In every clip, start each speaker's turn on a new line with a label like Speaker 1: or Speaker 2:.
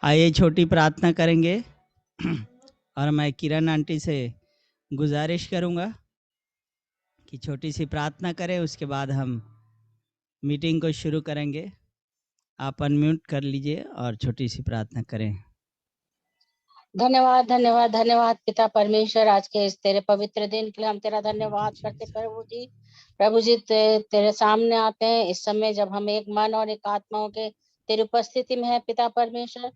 Speaker 1: आइए छोटी प्रार्थना करेंगे और मैं किरण आंटी से गुजारिश करूंगा कि छोटी सी प्रार्थना करें, उसके बाद हम मीटिंग को शुरू करेंगे। आप अनम्यूट कर लीजिए और छोटी सी प्रार्थना करें।
Speaker 2: धन्यवाद धन्यवाद धन्यवाद पिता परमेश्वर, आज के इस तेरे पवित्र दिन के लिए हम तेरा धन्यवाद करते प्रभु जी। प्रभु जी तेरे सामने आते हैं इस समय जब हम एक मन और एक आत्मा हो के तेरी उपस्थिति में है पिता परमेश्वर।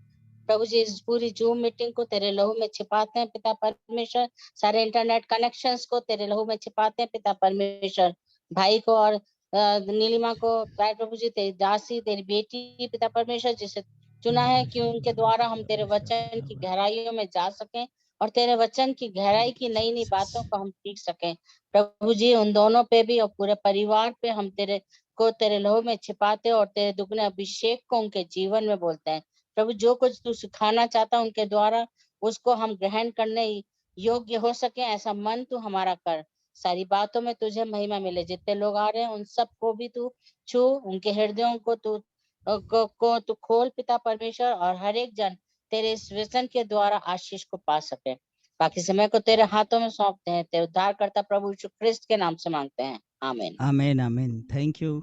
Speaker 2: प्रभु जी इस पूरी जूम मीटिंग को तेरे लहू में छिपाते हैं पिता परमेश्वर। सारे इंटरनेट कनेक्शंस को तेरे लहू में छिपाते हैं पिता परमेश्वर। भाई को और नीलिमा को प्रभु जी तेरी दासी तेरी बेटी पिता परमेश्वर जिसे चुना है कि उनके द्वारा हम तेरे वचन की गहराइयों में जा सकें और तेरे वचन की गहराई की नई नई बातों को हम सीख सकें। प्रभु जी उन दोनों पे भी और पूरे परिवार पे हम तेरे लहू में छिपाते और तेरे दुगने अभिषेक को उनके जीवन में बोलते हैं। प्रभु जो कुछ तू सिखाना चाहता उनके द्वारा उसको हम ग्रहण करने योग्य हो सके, ऐसा मन तू हमारा कर। सारी बातों में तुझे महिमा मिले। जितने लोग आ रहे हैं उन सबको भी तू छू, उनके हृदयों को तू तू खोल पिता परमेश्वर, और हर एक जन तेरे इस वचन के द्वारा आशीष को पा सके। बाकी समय को तेरे हाथों में सौंपते हैं, तेरे उद्धार करता प्रभु यीशु क्रिस्त के नाम से मांगते हैं, आमीन।
Speaker 1: आमीन आमीन। Thank you.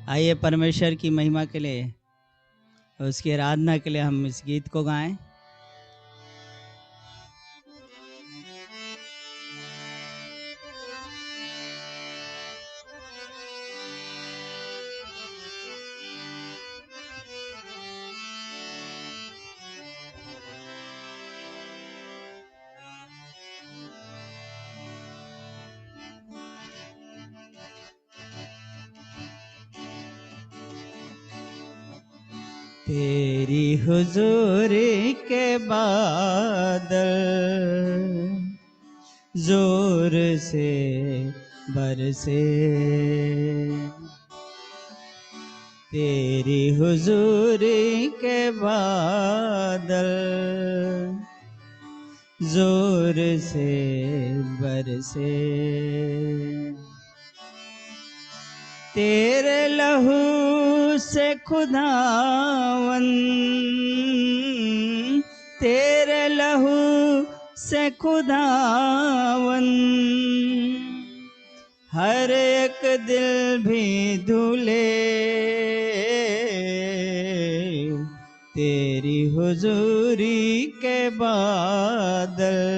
Speaker 1: आइए परमेश्वर की महिमा के लिए, उसकी आराधना के लिए हम इस गीत को गाएं। तेरी हुजूरी के बादल जोर से बरसे, तेरी हुजूरी के बादल जोर से बरसे, तेरे लहू से खुदावन, तेरे लहू से खुदावन हर एक दिल भी धुले, तेरी हुजूरी के बादल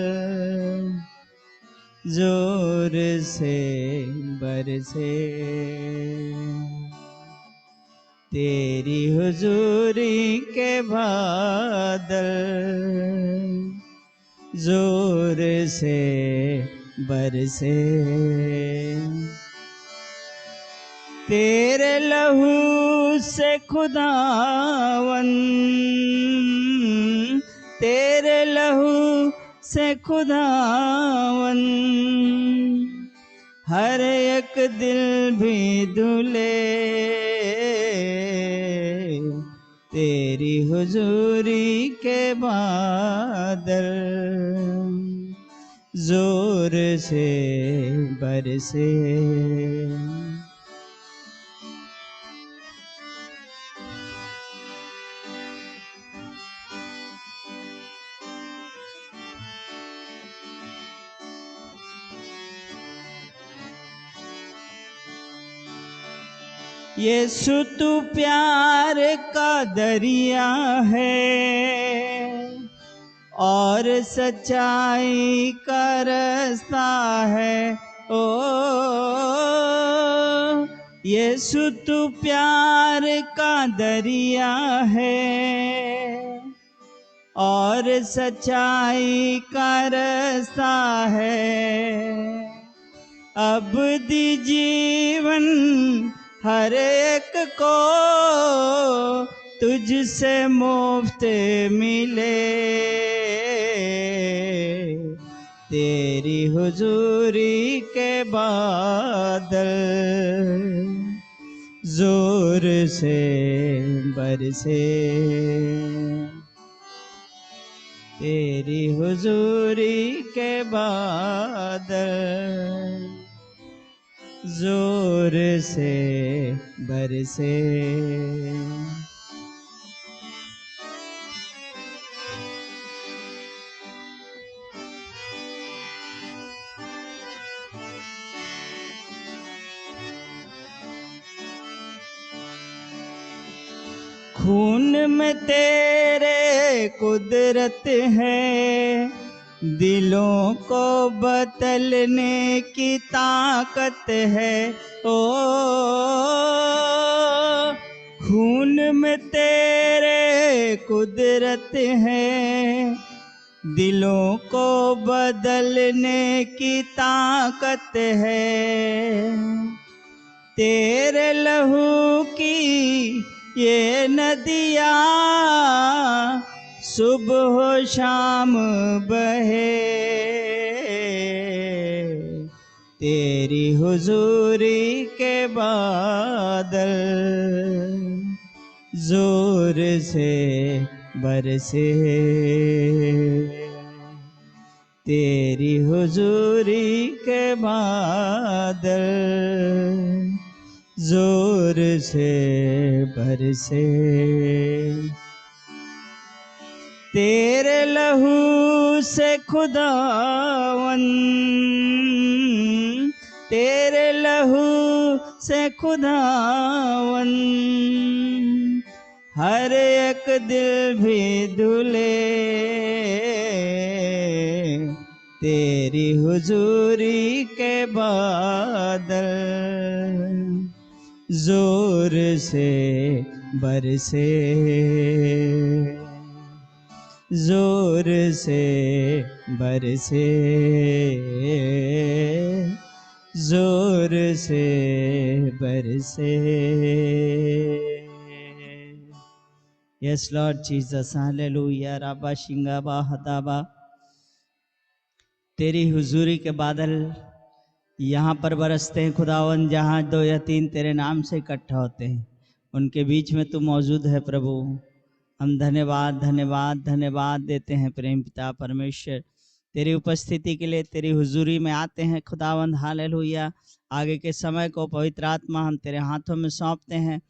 Speaker 1: जोर से बरसे, तेरी हुजूरी के बादल जोर से बरसे, तेरे लहू से खुदावन, तेरे लहू से खुदावन हर एक दिल भी धुले, तेरी हुजूरी के बादल जोर से बरसे। यीशु तू प्यार का दरिया है और सच्चाई का रास्ता है, ओ यीशु तू प्यार का दरिया है और सच्चाई का रास्ता है, अब दी जीवन हर एक को तुझसे मुफ्त मिले, तेरी हुजूरी के बादल जोर से बरसे, तेरी हुजूरी के बादल जोर से बरसे, खून में तेरे कुदरत है, दिलों को बदलने की ताकत है। ओ खून में तेरे कुदरत है, दिलों को बदलने की ताकत है। तेरे लहू की ये नदियाँ सुबह शाम बहे, तेरी हुजूरी के बादल जोर से बरसे, तेरी हुजूरी के बादल जोर से बरसे। तेरे लहू से खुदावन, तेरे लहू से खुदावन हर एक दिल भी धुले, तेरी हुजूरी के बादल जोर से बरसे, जोर से बरसे, जोर से बरसे। Yes, Lord Jesus, Hallelujah, Rabba Shingaba Hataba। तेरी हुजूरी के बादल यहाँ पर बरसते हैं खुदावन, जहाँ 2 या 3 तेरे नाम से इकट्ठा होते हैं, उनके बीच में तू मौजूद है प्रभु। हम धन्यवाद धन्यवाद धन्यवाद देते हैं प्रेम पिता परमेश्वर, तेरी उपस्थिति के लिए, तेरी हुजूरी में आते हैं खुदावंद। हालेलुया। आगे के समय को पवित्र आत्मा हम तेरे हाथों में सौंपते हैं,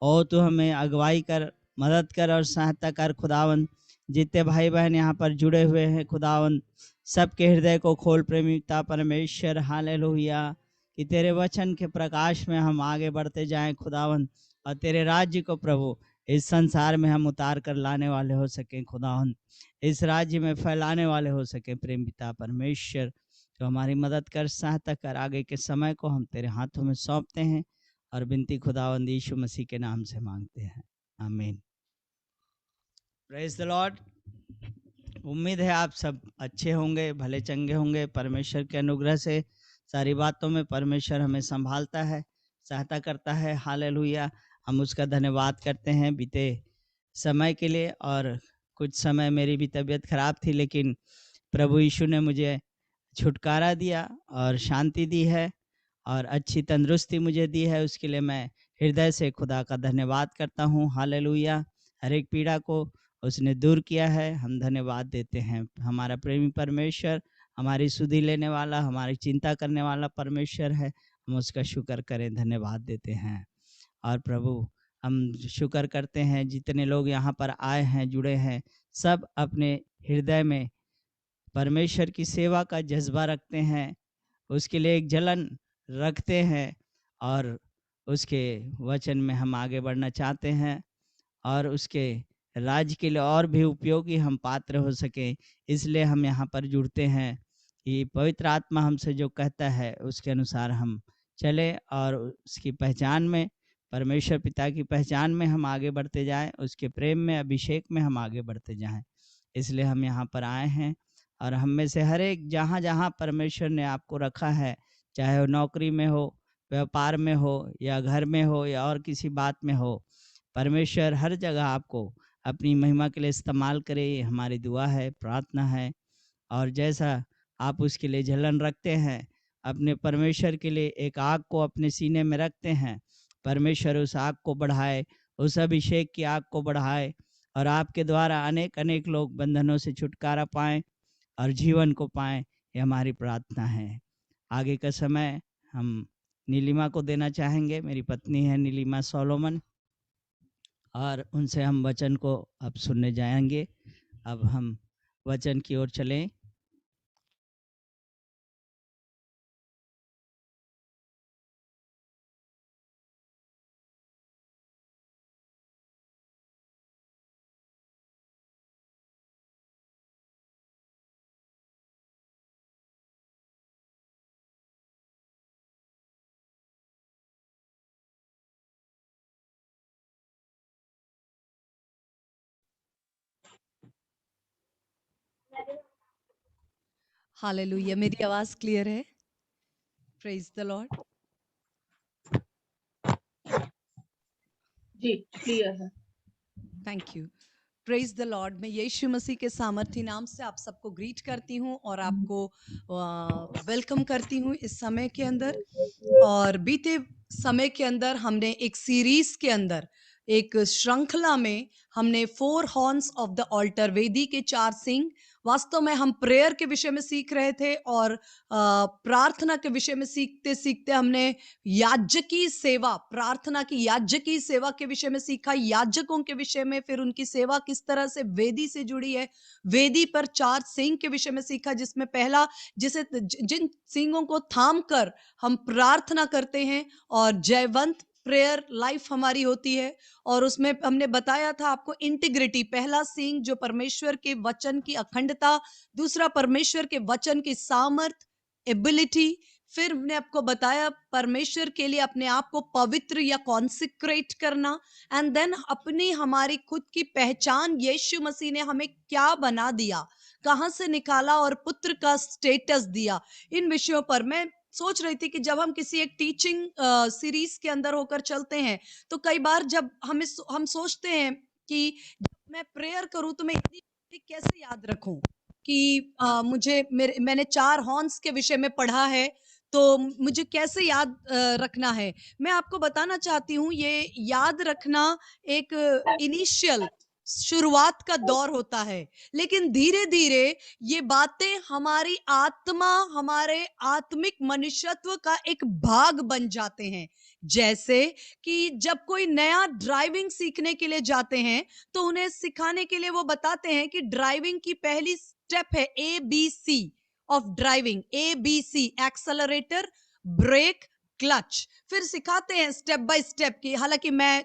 Speaker 1: और तू हमें अगुवाई कर, मदद कर और सहायता कर खुदावंद। जितने भाई बहन यहाँ पर जुड़े हुए हैं खुदावंद, सबके हृदय को खोल प्रेमी पिता परमेश्वर। हालेलुया। कि तेरे वचन के प्रकाश में हम आगे बढ़ते जाएं खुदावंद, और तेरे राज्य को प्रभु इस संसार में हम उतार कर लाने वाले हो सकें खुदावंद, इस राज्य में फैलाने वाले हो सके प्रेम पिता परमेश्वर। तो हमारी मदद कर, सहायता कर। आगे के समय को हम तेरे हाथों में सौंपते हैं और विनती खुदावंद यीशु मसीह के नाम से मांगते हैं, आमीन। Praise the Lord. उम्मीद है आप सब अच्छे होंगे, भले चंगे होंगे। परमेश्वर के अनुग्रह से सारी बातों में परमेश्वर हमें संभालता है, सहायता करता है। हालेलुया। हम उसका धन्यवाद करते हैं बीते समय के लिए। और कुछ समय मेरी भी तबीयत खराब थी, लेकिन प्रभु यीशु ने मुझे छुटकारा दिया और शांति दी है और अच्छी तंदुरुस्ती मुझे दी है। उसके लिए मैं हृदय से खुदा का धन्यवाद करता हूँ। हालेलुया। हर एक पीड़ा को उसने दूर किया है, हम धन्यवाद देते हैं। हमारा प्रेमी परमेश्वर, हमारी सुधि लेने वाला, हमारी चिंता करने वाला परमेश्वर है। हम उसका शुक्र करें, धन्यवाद देते हैं। और प्रभु हम शुक्र करते हैं, जितने लोग यहाँ पर आए हैं, जुड़े हैं, सब अपने हृदय में परमेश्वर की सेवा का जज्बा रखते हैं, उसके लिए एक जलन रखते हैं, और उसके वचन में हम आगे बढ़ना चाहते हैं, और उसके राज्य के लिए और भी उपयोगी हम पात्र हो सकें। इसलिए हम यहाँ पर जुड़ते हैं कि पवित्र आत्मा हमसे जो कहता है उसके अनुसार हम चले, और उसकी पहचान में, परमेश्वर पिता की पहचान में हम आगे बढ़ते जाएं, उसके प्रेम में, अभिषेक में हम आगे बढ़ते जाएं। इसलिए हम यहाँ पर आए हैं, और हम में से हर एक जहाँ जहाँ परमेश्वर ने आपको रखा है, चाहे वो नौकरी में हो, व्यापार में हो, या घर में हो, या और किसी बात में हो, परमेश्वर हर जगह आपको अपनी महिमा के लिए इस्तेमाल करे। ये हमारी दुआ है, प्रार्थना है। और जैसा आप उसके लिए जलन रखते हैं, अपने परमेश्वर के लिए एक आग को अपने सीने में रखते हैं, परमेश्वर उस आग को बढ़ाए, उस अभिषेक की आग को बढ़ाए, और आपके द्वारा अनेक अनेक लोग बंधनों से छुटकारा पाएं और जीवन को पाएं। ये हमारी प्रार्थना है। आगे का समय हम नीलिमा को देना चाहेंगे। मेरी पत्नी है नीलिमा सोलोमन, और उनसे हम वचन को अब सुनने जाएंगे। अब हम वचन की ओर चलें।
Speaker 3: हालेलुया। मेरी आवाज क्लियर है? Praise the Lord.
Speaker 4: जी क्लियर है।
Speaker 3: Thank you. Praise the Lord. मैं यीशु मसीह के सामर्थी नाम से आप सबको ग्रीट करती हूँ और आपको वेलकम करती हूँ इस समय के अंदर। और बीते समय के अंदर हमने एक सीरीज के अंदर, एक श्रृंखला में हमने 4 हॉर्न्स ऑफ द ऑल्टर, वेदी के 4 सिंग, वास्तव में हम प्रेयर के विषय में सीख रहे थे और प्रार्थना के विषय में सीखते सीखते हमने याजकी सेवा, प्रार्थना की याजकी सेवा के विषय में सीखा, याजकों के विषय में, फिर उनकी सेवा किस तरह से वेदी से जुड़ी है, वेदी पर 4 सिंग के विषय में सीखा, जिसमें पहला, जिन सिंगों को थाम कर हम प्रार्थना करते हैं और जयवंत प्रेयर लाइफ हमारी होती है। और उसमें हमने बताया था आपको इंटीग्रिटी, पहला सिंग जो परमेश्वर के वचन की अखंडता, दूसरा परमेश्वर के वचन की सामर्थ, एबिलिटी, फिर हमने आपको बताया परमेश्वर के लिए अपने आप को पवित्र या कॉन्सिक्रेट करना, एंड देन अपनी हमारी खुद की पहचान, यीशु मसीह ने हमें क्या बना दिया, कहां से निकाला और पुत्र का स्टेटस दिया। इन विषयों पर मैं सोच रही थी कि जब हम किसी एक टीचिंग सीरीज के अंदर होकर चलते हैं तो कई बार जब हम सोचते हैं कि जब मैं प्रेयर करूं तो मैं इतनी बातें कैसे याद रखूं कि मैंने 4 हॉर्न्स के विषय में पढ़ा है तो मुझे कैसे याद रखना है। मैं आपको बताना चाहती हूँ, ये याद रखना एक इनिशियल शुरुआत का दौर होता है, लेकिन धीरे धीरे ये बातें हमारी आत्मा, हमारे आत्मिक मनुष्यत्व का एक भाग बन जाते हैं। जैसे कि जब कोई नया ड्राइविंग सीखने के लिए जाते हैं तो उन्हें सिखाने के लिए वो बताते हैं कि ड्राइविंग की पहली स्टेप है ABC of driving, ABC, accelerator, brake, clutch. फिर सिखाते हैं स्टेप बाय स्टेप की, हालांकि मैं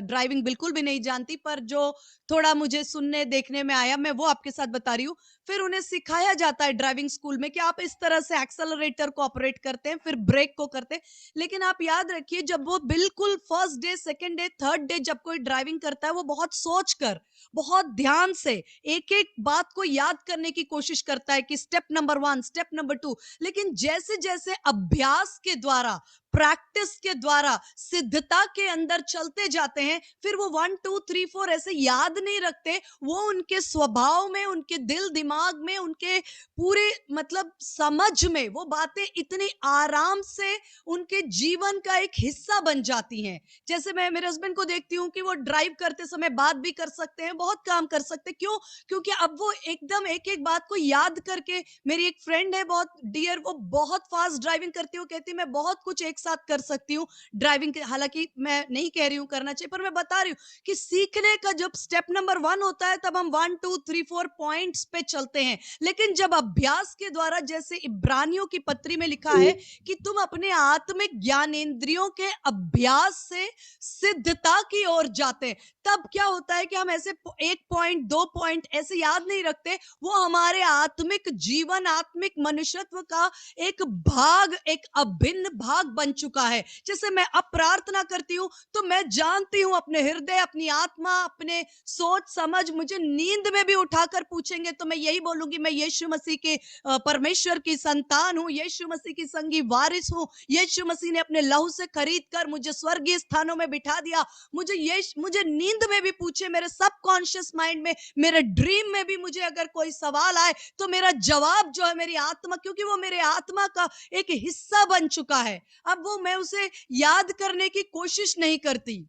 Speaker 3: ड्राइविंग बिल्कुल भी नहीं जानती, पर जो थोड़ा मुझे सुनने देखने में आया मैं वो आपके साथ बता रही हूँ। फिर उन्हें सिखाया जाता है ड्राइविंग स्कूल में कि आप इस तरह से एक्सेलरेटर को ऑपरेट करते हैं, फिर ब्रेक को करते हैं। लेकिन आप याद रखिए, जब वो बिल्कुल first day, second day, third day जब कोई ड्राइविंग करता है वो बहुत सोच कर, बहुत ध्यान से एक एक बात को याद करने की कोशिश करता है कि स्टेप नंबर 1, स्टेप नंबर 2। लेकिन जैसे जैसे अभ्यास के द्वारा, प्रैक्टिस के द्वारा सिद्धता के अंदर चलते जाते हैं, फिर वो 1 2 3 4 ऐसे याद नहीं रखते, वो उनके स्वभाव में, उनके दिल दिमाग में, उनके पूरे मतलब समझ में वो बातें इतनी आराम से उनके जीवन का एक हिस्सा बन जाती हैं। जैसे मैं मेरे हस्बैंड को देखती हूँ कि वो ड्राइव करते समय बात भी कर सकते हैं, बहुत काम कर सकते हैं। क्यों? क्योंकि अब वो एकदम एक एक बात को याद करके, मेरी एक फ्रेंड है बहुत डियर, वो बहुत फास्ट ड्राइविंग करती है, वो कहती है मैं बहुत कुछ एक साथ कर सकती हूँ ड्राइविंग के। हालांकि मैं नहीं कह रही हूँ करना चाहिए, पर मैं बता रही हूँ कि सीखने का जब स्टेप नंबर 1 होता है तब हम 1 2 3 4 पॉइंट्स पे चलते हैं। लेकिन जब अभ्यास के द्वारा, जैसे इब्रानियों की पत्री में लिखा है कि तुम अपने आत्मिक ज्ञानेंद्रियों के अभ्यास से सिद्धता की ओर जाते हैं, तब क्या होता है कि हम ऐसे 1 पॉइंट 2 पॉइंट ऐसे याद नहीं रखते, वो हमारे आत्मिक जीवन, आत्मिक मनुष्यत्व का एक भाग, एक अभिन्न भाग बन चुका है। जैसे मैं अब प्रार्थना करती हूँ तो मैं जानती हूँ अपने हृदय, अपनी आत्मा, अपने सोच समझ, मुझे नींद में भी उठाकर पूछेंगे तो मैं यही बोलूंगी, मैं यीशु मसीह के परमेश्वर की संतान हूँ, यीशु मसीह की संगी वारिस हूँ। यीशु मसीह ने अपने लहू से खरीद कर मुझे स्वर्गीय स्थानों में बिठा दिया। मुझे नींद में भी पूछे, मेरे सबकॉन्शियस माइंड में, मेरे ड्रीम में भी मुझे अगर कोई सवाल आए तो मेरा जवाब जो है मेरी आत्मा, क्योंकि वो मेरे आत्मा का एक हिस्सा बन चुका है, अब वो मैं उसे याद करने की कोशिश नहीं करती।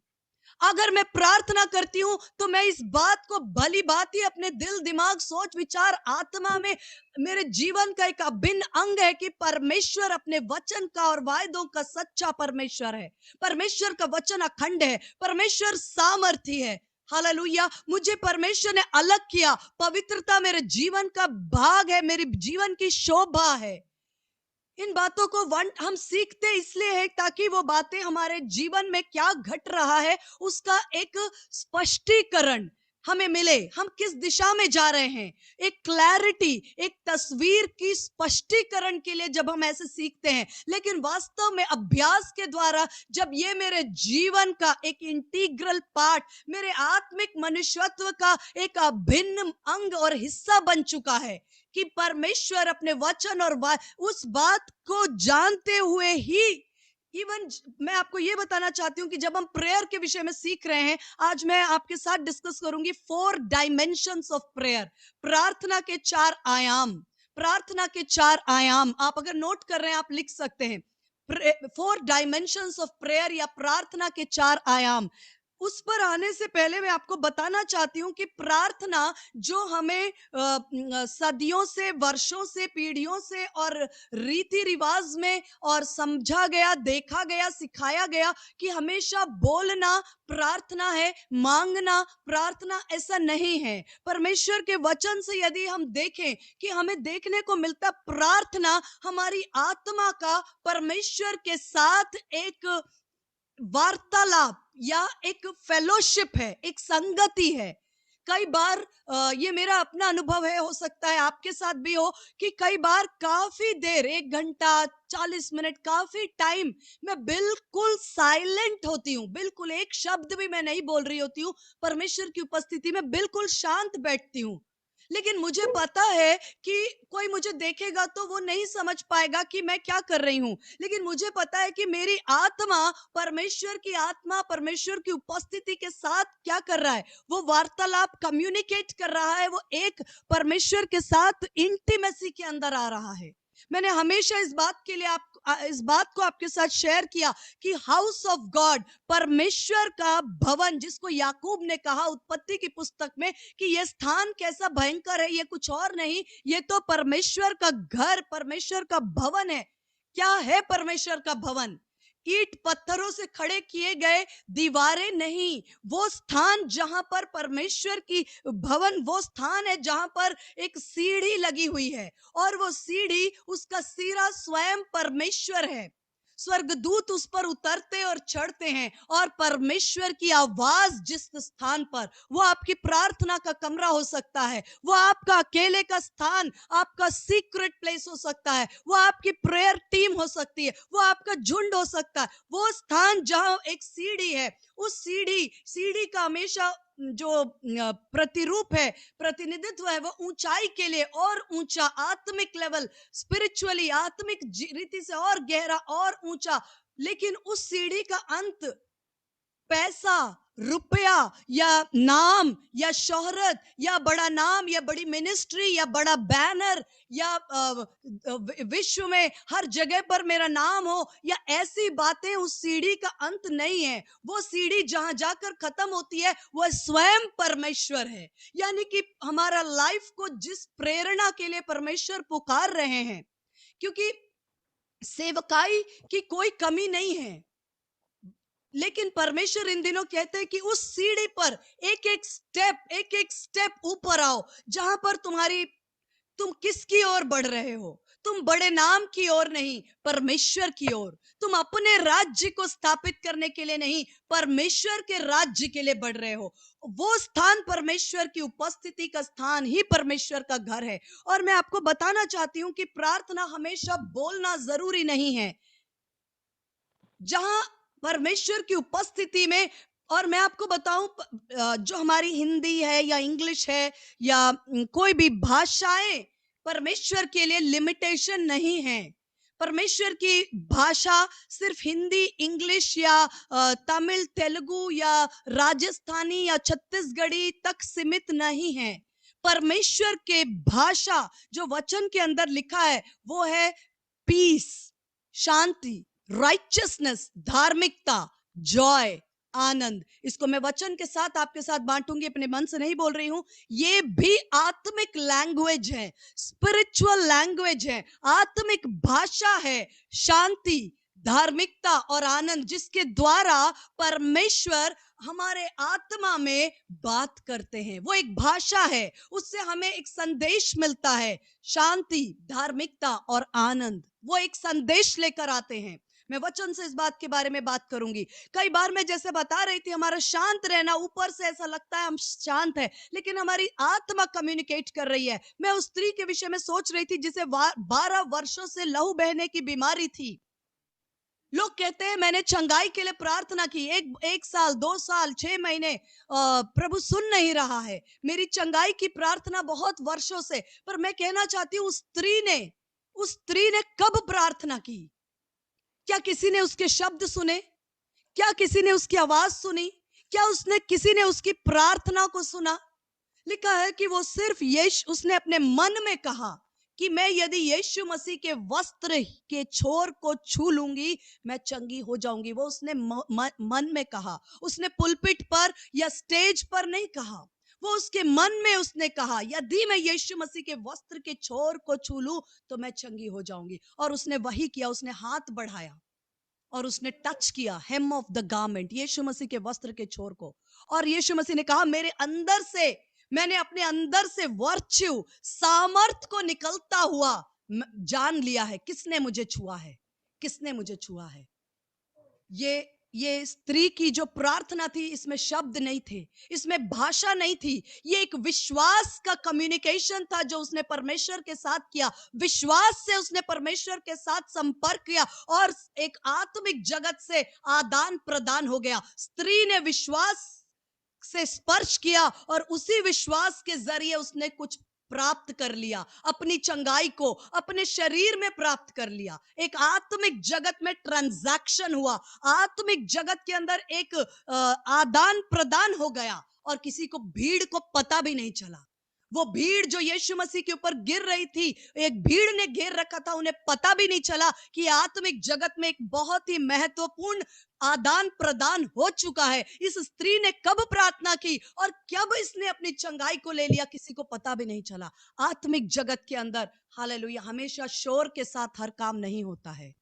Speaker 3: अगर मैं प्रार्थना करती हूं तो मैं इस बात को भली भांति अपने दिल, दिमाग, सोच, विचार, आत्मा में, मेरे जीवन का एक अभिन्न अंग है कि परमेश्वर अपने वचन का और वायदों का सच्चा परमेश्वर है। परमेश्वर का वचन अखंड है, परमेश्वर सामर्थी है। हालेलुया। मुझे परमेश्वर ने अलग किया, पवित्रता मेरे जीवन का भाग है, मेरे जीवन की शोभा है। इन बातों को हम सीखते इसलिए है ताकि वो बातें हमारे जीवन में क्या घट रहा है उसका एक स्पष्टीकरण हमें मिले, हम किस दिशा में जा रहे हैं, एक क्लैरिटी, एक तस्वीर की स्पष्टीकरण के लिए जब हम ऐसे सीखते हैं। लेकिन वास्तव में अभ्यास के द्वारा जब ये मेरे जीवन का एक इंटीग्रल पार्ट, मेरे आत्मिक मनुष्यत्व का एक अभिन्न अंग और हिस्सा बन चुका है, कि परमेश्वर अपने वचन और उस बात को जानते हुए ही इवन मैं आपको ये बताना चाहती हूँ कि जब हम प्रेयर के विषय में सीख रहे हैं, आज मैं आपके साथ डिस्कस करूंगी 4 डायमेंशंस ऑफ प्रेयर, प्रार्थना के 4 आयाम। प्रार्थना के 4 आयाम आप अगर नोट कर रहे हैं आप लिख सकते हैं, 4 डायमेंशंस ऑफ प्रेयर या प्रार्थना के 4 आयाम। उस पर आने से पहले मैं आपको बताना चाहती हूं कि प्रार्थना जो हमें सदियों से, वर्षों से, पीढ़ियों से और रीति रिवाज में और समझा गया, देखा गया, सिखाया गया कि हमेशा बोलना प्रार्थना है, मांगना प्रार्थना ऐसा नहीं है। परमेश्वर के वचन से यदि हम देखें कि हमें देखने को मिलता प्रार्थना हमारी आत्मा का परमेश्वर के साथ एक वार्तालाप या एक फेलोशिप है, एक संगति है। कई बार ये मेरा अपना अनुभव है, हो सकता है आपके साथ भी हो, कि कई बार काफी देर, 1 घंटा 40 मिनट, काफी टाइम मैं बिल्कुल साइलेंट होती हूँ, बिल्कुल एक शब्द भी मैं नहीं बोल रही होती हूँ, परमेश्वर की उपस्थिति में बिल्कुल शांत बैठती हूँ। लेकिन मुझे पता है कि कोई मुझे देखेगा तो वो नहीं समझ पाएगा कि मैं क्या कर रही हूं, लेकिन मुझे पता है कि मेरी आत्मा, परमेश्वर की आत्मा परमेश्वर की उपस्थिति के साथ क्या कर रहा है, वो वार्तालाप कम्युनिकेट कर रहा है, वो एक परमेश्वर के साथ इंटीमेसी के अंदर आ रहा है। मैंने हमेशा इस बात को आपके साथ शेयर किया कि हाउस ऑफ गॉड, परमेश्वर का भवन, जिसको याकूब ने कहा उत्पत्ति की पुस्तक में कि यह स्थान कैसा भयंकर है, ये कुछ और नहीं, ये तो परमेश्वर का घर, परमेश्वर का भवन है। क्या है परमेश्वर का भवन? ईंट पत्थरों से खड़े किए गए दीवारें नहीं, वो स्थान जहां पर परमेश्वर की भवन, वो स्थान है जहां पर एक सीढ़ी लगी हुई है और वो सीढ़ी, उसका सिरा स्वयं परमेश्वर है। स्वर्गदूत उस पर उतरते और चढ़ते हैं और परमेश्वर की आवाज जिस स्थान पर, वो आपकी प्रार्थना का कमरा हो सकता है, वो आपका अकेले का स्थान, आपका सीक्रेट प्लेस हो सकता है, वो आपकी प्रेयर टीम हो सकती है, वो आपका झुंड हो सकता है, वो स्थान जहां एक सीढ़ी है, उस सीढ़ी का हमेशा जो प्रतिरूप है, प्रतिनिधित्व है, वो ऊंचाई के लिए और ऊंचा, आत्मिक लेवल, स्पिरिचुअली, आत्मिक रीति से और गहरा और ऊंचा। लेकिन उस सीढ़ी का अंत पैसा, रुपया या नाम या शोहरत या बड़ा नाम या बड़ी मिनिस्ट्री या बड़ा बैनर या विश्व में हर जगह पर मेरा नाम हो या ऐसी बातें, उस सीढ़ी का अंत नहीं है। वो सीढ़ी जहां जाकर खत्म होती है वह स्वयं परमेश्वर है। यानी कि हमारा लाइफ को जिस प्रेरणा के लिए परमेश्वर पुकार रहे हैं, क्योंकि सेवकाई की कोई कमी नहीं है, लेकिन परमेश्वर इन दिनों कहते हैं कि उस सीढ़ी पर एक एक स्टेप ऊपर आओ, जहां पर तुम किसकी ओर बढ़ रहे हो? तुम बड़े नाम की ओर नहीं, परमेश्वर की ओर। तुम अपने राज्य को स्थापित करने के लिए नहीं, परमेश्वर के राज्य के लिए बढ़ रहे हो। वो स्थान परमेश्वर की उपस्थिति का स्थान ही परमेश्वर का घर है। और मैं आपको बताना चाहती हूं कि प्रार्थना हमेशा बोलना जरूरी नहीं है। जहां परमेश्वर की उपस्थिति में, और मैं आपको बताऊं, जो हमारी हिंदी है या इंग्लिश है या कोई भी भाषाएं, परमेश्वर के लिए लिमिटेशन नहीं है। परमेश्वर की भाषा सिर्फ हिंदी, इंग्लिश या तमिल, तेलुगु या राजस्थानी या छत्तीसगढ़ी तक सीमित नहीं है। परमेश्वर के भाषा जो वचन के अंदर लिखा है वो है पीस, शांति, राइचियसनेस, धार्मिकता, जॉय, आनंद। इसको मैं वचन के साथ आपके साथ बांटूंगी, अपने मन से नहीं बोल रही हूं। ये भी आत्मिक लैंग्वेज है, स्पिरिचुअल लैंग्वेज है, आत्मिक भाषा है। शांति, धार्मिकता और आनंद, जिसके द्वारा परमेश्वर हमारे आत्मा में बात करते हैं, वो एक भाषा है, उससे हमें एक संदेश मिलता है। शांति, धार्मिकता और आनंद वो एक संदेश लेकर आते हैं। मैं वचन से इस बात के बारे में बात करूंगी। कई बार मैं जैसे बता रही थी, हमारा शांत रहना, ऊपर से ऐसा लगता है हम शांत है, लेकिन हमारी आत्मा कम्युनिकेट कर रही है। मैं उस स्त्री के विषय में सोच रही थी जिसे 12 वर्षों से लहू बहने की बीमारी थी, लोग कहते हैं मैंने चंगाई के लिए प्रार्थना की, एक साल, 2 साल, 6 महीने, प्रभु सुन नहीं रहा है मेरी चंगाई की प्रार्थना बहुत वर्षों से। पर मैं कहना चाहती हूँ, उस स्त्री ने कब प्रार्थना की? क्या किसी ने उसके शब्द सुने? क्या किसी ने उसकी आवाज सुनी? क्या किसी ने उसकी प्रार्थना को सुना? लिखा है कि वो सिर्फ उसने अपने मन में कहा कि मैं यदि यीशु मसीह के वस्त्र के छोर को छू लूंगी मैं चंगी हो जाऊंगी। वो उसने मन में कहा, उसने पुलपिट पर या स्टेज पर नहीं कहा, वो उसके मन में उसने कहा यदि मैं यीशु मसीह के वस्त्र के छोर को छू लूं तो मैं चंगी हो जाऊंगी। और उसने वही किया, उसने हाथ बढ़ाया और उसने टच किया हेम ऑफ द गारमेंट, यीशु मसीह के वस्त्र के छोर को। और यीशु मसीह ने कहा मैंने अपने अंदर से वर्च्यू, सामर्थ को निकलता हुआ जान लिया है। किसने मुझे छुआ है? किसने मुझे छुआ है? ये स्त्री की जो प्रार्थना थी, इसमें शब्द नहीं थे, इसमें भाषा नहीं थी, ये एक विश्वास का कम्युनिकेशन था जो उसने परमेश्वर के साथ किया। विश्वास से उसने परमेश्वर के साथ संपर्क किया और एक आत्मिक जगत से आदान प्रदान हो गया। स्त्री ने विश्वास से स्पर्श किया और उसी विश्वास के जरिए उसने कुछ प्राप्त कर लिया, अपनी चंगाई को अपने शरीर में प्राप्त कर लिया। एक आत्मिक जगत में ट्रांजैक्शन हुआ, आत्मिक जगत के अंदर एक आदान प्रदान हो गया और किसी को, भीड़ को पता भी नहीं चला। वो भीड़ जो यीशु मसीह के ऊपर गिर रही थी, एक भीड़ ने घेर रखा था, उन्हें पता भी नहीं चला कि आत्मिक जगत में एक बहुत ही महत्वपूर्ण आदान प्रदान हो चुका है। इस स्त्री ने कब प्रार्थना की और कब इसने अपनी चंगाई को ले लिया, किसी को पता भी नहीं चला। आत्मिक जगत के अंदर हालेलुया, हमेशा शोर के साथ हर काम नहीं होता है।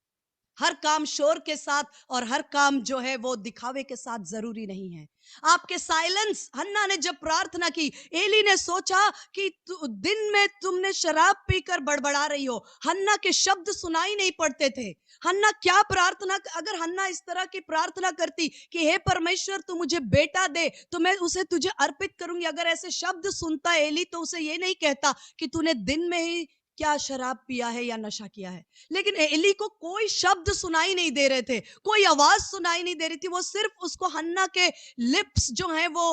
Speaker 3: हर काम शोर के साथ और हर काम जो है वो दिखावे के साथ जरूरी नहीं है। आपके साइलेंस, हन्ना ने जब प्रार्थना की, एली ने सोचा कि दिन में तुमने शराब पीकर बड़बड़ा रही हो। हन्ना के शब्द सुनाई नहीं पड़ते थे। हन्ना क्या प्रार्थना, अगर हन्ना इस तरह की प्रार्थना करती कि हे परमेश्वर तू मुझे बेटा दे तो मैं उसे तुझे अर्पित करूंगी, अगर ऐसे शब्द सुनता एली तो उसे ये नहीं कहता कि तूने दिन में ही क्या शराब पिया है या नशा किया है। लेकिन एली को कोई शब्द सुनाई नहीं दे रहे थे, कोई आवाज सुनाई नहीं दे रही थी। वो सिर्फ उसको, हन्ना के लिप्स जो हैं वो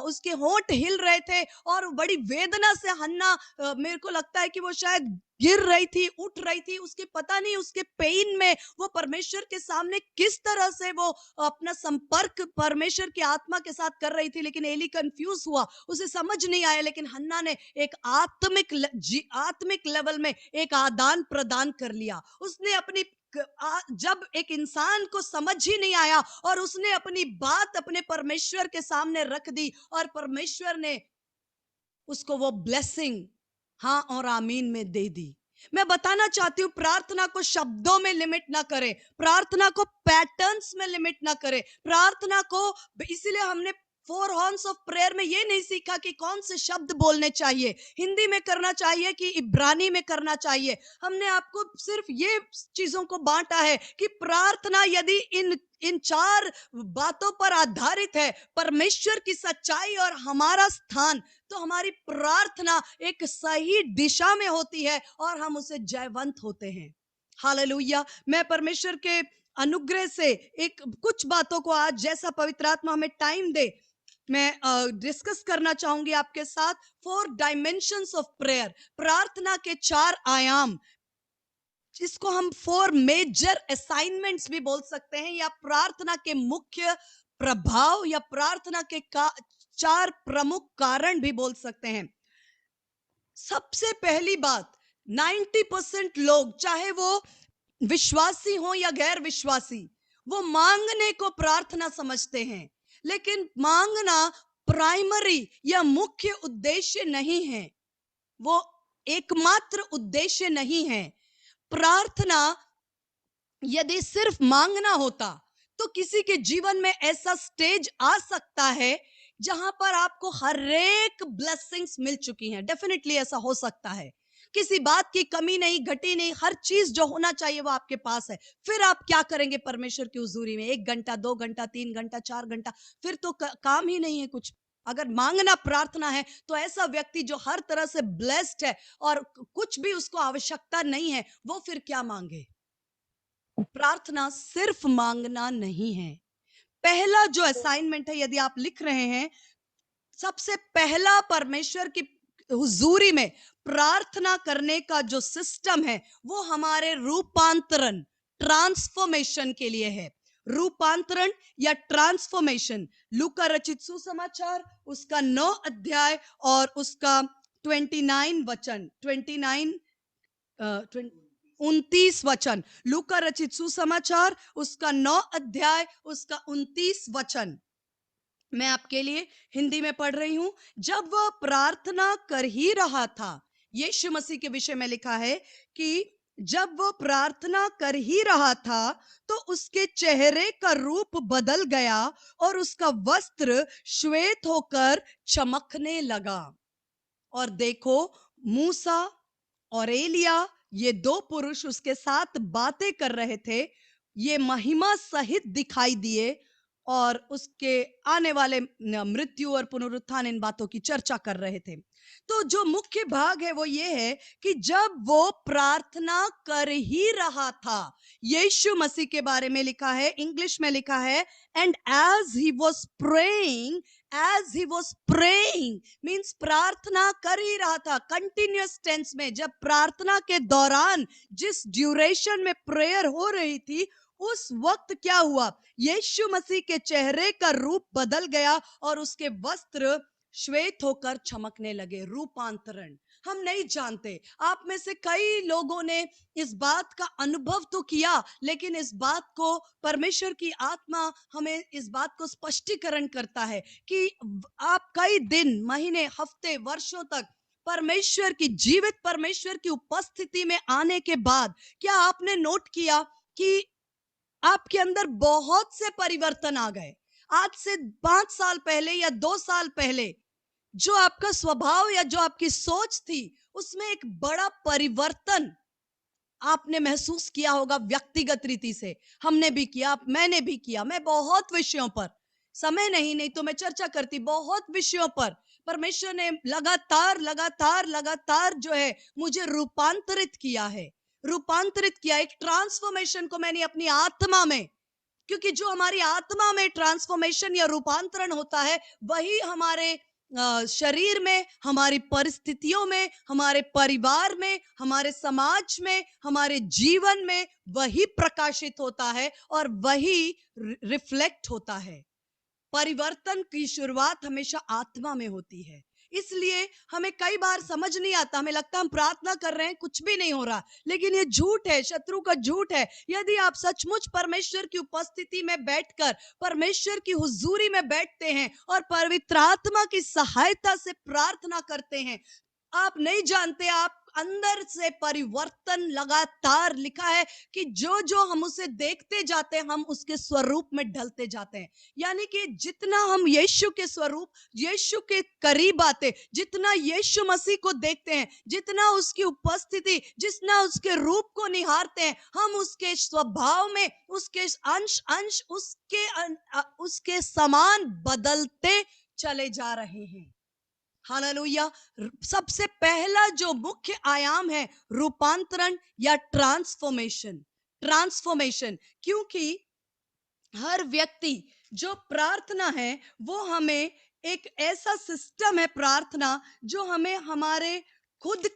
Speaker 3: उसके होंठ हिल रहे थे और बड़ी वेदना से हन्ना, मेरे को लगता है कि वो शायद गिर रही थी, उठ रही थी। उसके पता नहीं उसके पेन में वो परमेश्वर के सामने किस तरह से वो अपना संपर्क परमेश्वर की आत्मा के साथ कर रही थी। लेकिन एली कंफ्यूज हुआ, उसे समझ नहीं आया। लेकिन हन्ना ने एक आत्मिक लेवल में एक आदान प्रदान कर लिया। उसने अपनी, जब एक इंसान को समझ ही नहीं आया और उसने अपनी बात अपने परमेश्वर के सामने रख दी और परमेश्वर ने उसको वो ब्लेसिंग हाँ और आमीन में दे दी। मैं बताना चाहती हूँ, प्रार्थना को शब्दों में लिमिट ना करें, प्रार्थना को पैटर्न्स में लिमिट ना करें, प्रार्थना को, इसीलिए हमने 4 हॉर्न्स ऑफ प्रेयर में ये नहीं सीखा कि कौन से शब्द बोलने चाहिए, हिंदी में करना चाहिए कि इब्रानी में करना चाहिए। हमने आपको सिर्फ ये चीजों को बांटा है कि प्रार्थना यदि इन 4 बातों पर आधारित है, परमेश्वर की सच्चाई और हमारा स्थान, तो हमारी प्रार्थना एक सही दिशा में होती है और हम उसे जयवंत होते हैं। हालेलुया। मैं परमेश्वर के अनुग्रह से एक कुछ बातों को आज, जैसा पवित्र आत्मा हमें टाइम दे, मैं डिस्कस करना चाहूंगी आपके साथ। 4 डायमेंशंस ऑफ प्रेयर, प्रार्थना के 4 आयाम, जिसको हम 4 मेजर असाइनमेंट्स भी बोल सकते हैं, या प्रार्थना के मुख्य प्रभाव, या प्रार्थना के 4 प्रमुख कारण भी बोल सकते हैं। सबसे पहली बात, 90% लोग, चाहे वो विश्वासी हो या गैर विश्वासी, वो मांगने को प्रार्थना समझते हैं, लेकिन मांगना प्राइमरी या मुख्य उद्देश्य नहीं है, वो एकमात्र उद्देश्य नहीं है। प्रार्थना यदि सिर्फ मांगना होता तो किसी के जीवन में ऐसा स्टेज आ सकता है जहां पर आपको हर एक ब्लेसिंग्स मिल चुकी हैं। डेफिनेटली ऐसा हो सकता है, किसी बात की कमी नहीं, घटी नहीं, हर चीज जो होना चाहिए वो आपके पास है। फिर आप क्या करेंगे परमेश्वर की हुजूरी में? 1 घंटा, 2 घंटा, 3 घंटा, 4 घंटा, फिर तो काम ही नहीं है कुछ। अगर मांगना प्रार्थना है तो ऐसा व्यक्ति जो हर तरह से ब्लेस्ड है और कुछ भी उसको आवश्यकता नहीं है, वो फिर क्या मांगे? प्रार्थना सिर्फ मांगना नहीं है। पहला जो असाइनमेंट है, यदि आप लिख रहे हैं, सबसे पहला परमेश्वर की हुजूरी में प्रार्थना करने का जो सिस्टम है वो हमारे रूपांतरण, ट्रांसफॉर्मेशन के लिए है। रूपांतरण या ट्रांसफॉर्मेशन, लूका रचित सुसमाचार उसका 9 अध्याय और उसका 29 वचन, 29 वचन, लूका रचित सुसमाचार उसका 9 अध्याय उसका 29 वचन मैं आपके लिए हिंदी में पढ़ रही हूं। जब वह प्रार्थना कर ही रहा था, यीशु मसीह के विषय में लिखा है कि जब वह प्रार्थना कर ही रहा था तो उसके चेहरे का रूप बदल गया और उसका वस्त्र श्वेत होकर चमकने लगा। और देखो, मूसा और एलिया, ये दो पुरुष उसके साथ बातें कर रहे थे। ये महिमा सहित दिखाई दिए और उसके आने वाले मृत्यु और पुनरुत्थान, इन बातों की चर्चा कर रहे थे। तो जो मुख्य भाग है वो ये है कि जब वो प्रार्थना कर ही रहा था, यीशु मसीह के बारे में लिखा है, इंग्लिश में लिखा है, and as he was praying, as he was praying means प्रार्थना कर ही रहा था, कंटिन्यूअस टेंस में। जब प्रार्थना के दौरान जिस ड्यूरेशन में प्रेयर हो रही थी, उस वक्त क्या हुआ, यीशु मसीह के चेहरे का रूप बदल गया और उसके वस्त्र श्वेत होकर चमकने लगे। रूपांतरण हम नहीं जानते, आप में से कई लोगों ने इस बात का अनुभव तो किया, लेकिन इस बात को परमेश्वर की आत्मा हमें इस बात को स्पष्टीकरण करता है कि आप कई दिन, महीने, हफ्ते, वर्षों तक परमेश्वर की, जीवित परमेश्वर की उपस्थिति में आने के बाद क्या आपने नोट किया कि आपके अंदर बहुत से परिवर्तन आ गए। आज से 5 साल पहले या 2 साल पहले जो आपका स्वभाव या जो आपकी सोच थी, उसमें एक बड़ा परिवर्तन आपने महसूस किया होगा। व्यक्तिगत रीति से हमने भी किया, मैंने भी किया। मैं बहुत विषयों पर, समय नहीं तो मैं चर्चा करती, बहुत विषयों पर परमेश्वर ने लगातार जो है मुझे रूपांतरित किया है, रूपांतरित किया। एक ट्रांसफॉर्मेशन को मैंने अपनी आत्मा में, क्योंकि जो हमारी आत्मा में ट्रांसफॉर्मेशन या रूपांतरण होता है, वही हमारे शरीर में, हमारी परिस्थितियों में, हमारे परिवार में, हमारे समाज में, हमारे जीवन में वही प्रकाशित होता है और वही रिफ्लेक्ट होता है। परिवर्तन की शुरुआत हमेशा आत्मा में होती है। इसलिए हमें कई बार समझ नहीं आता, हमें लगता है हम प्रार्थना कर रहे हैं, कुछ भी नहीं हो रहा, लेकिन ये झूठ है, शत्रु का झूठ है। यदि आप सचमुच परमेश्वर की उपस्थिति में बैठकर, परमेश्वर की हुजूरी में बैठते हैं और पवित्र आत्मा की सहायता से प्रार्थना करते हैं, आप नहीं जानते, आप अंदर से परिवर्तन लगातार, लिखा है कि जो जो हम उसे देखते जाते हैं, हम उसके स्वरूप में ढलते जाते हैं। यानी कि जितना हम यीशु के स्वरूप, यीशु के करीब आते, जितना यीशु मसीह को देखते हैं, जितना उसकी उपस्थिति, जितना उसके रूप को निहारते हैं, हम उसके स्वभाव में, उसके अंश उसके समान बदलते चले जा रहे हैं। हालेलुया। सबसे पहला जो मुख्य आयाम है रूपांतरण या ट्रांसफॉर्मेशन। ट्रांसफॉर्मेशन, क्योंकि हर व्यक्ति जो प्रार्थना है वो हमें एक ऐसा सिस्टम है, प्रार्थना जो हमें हमारे खुद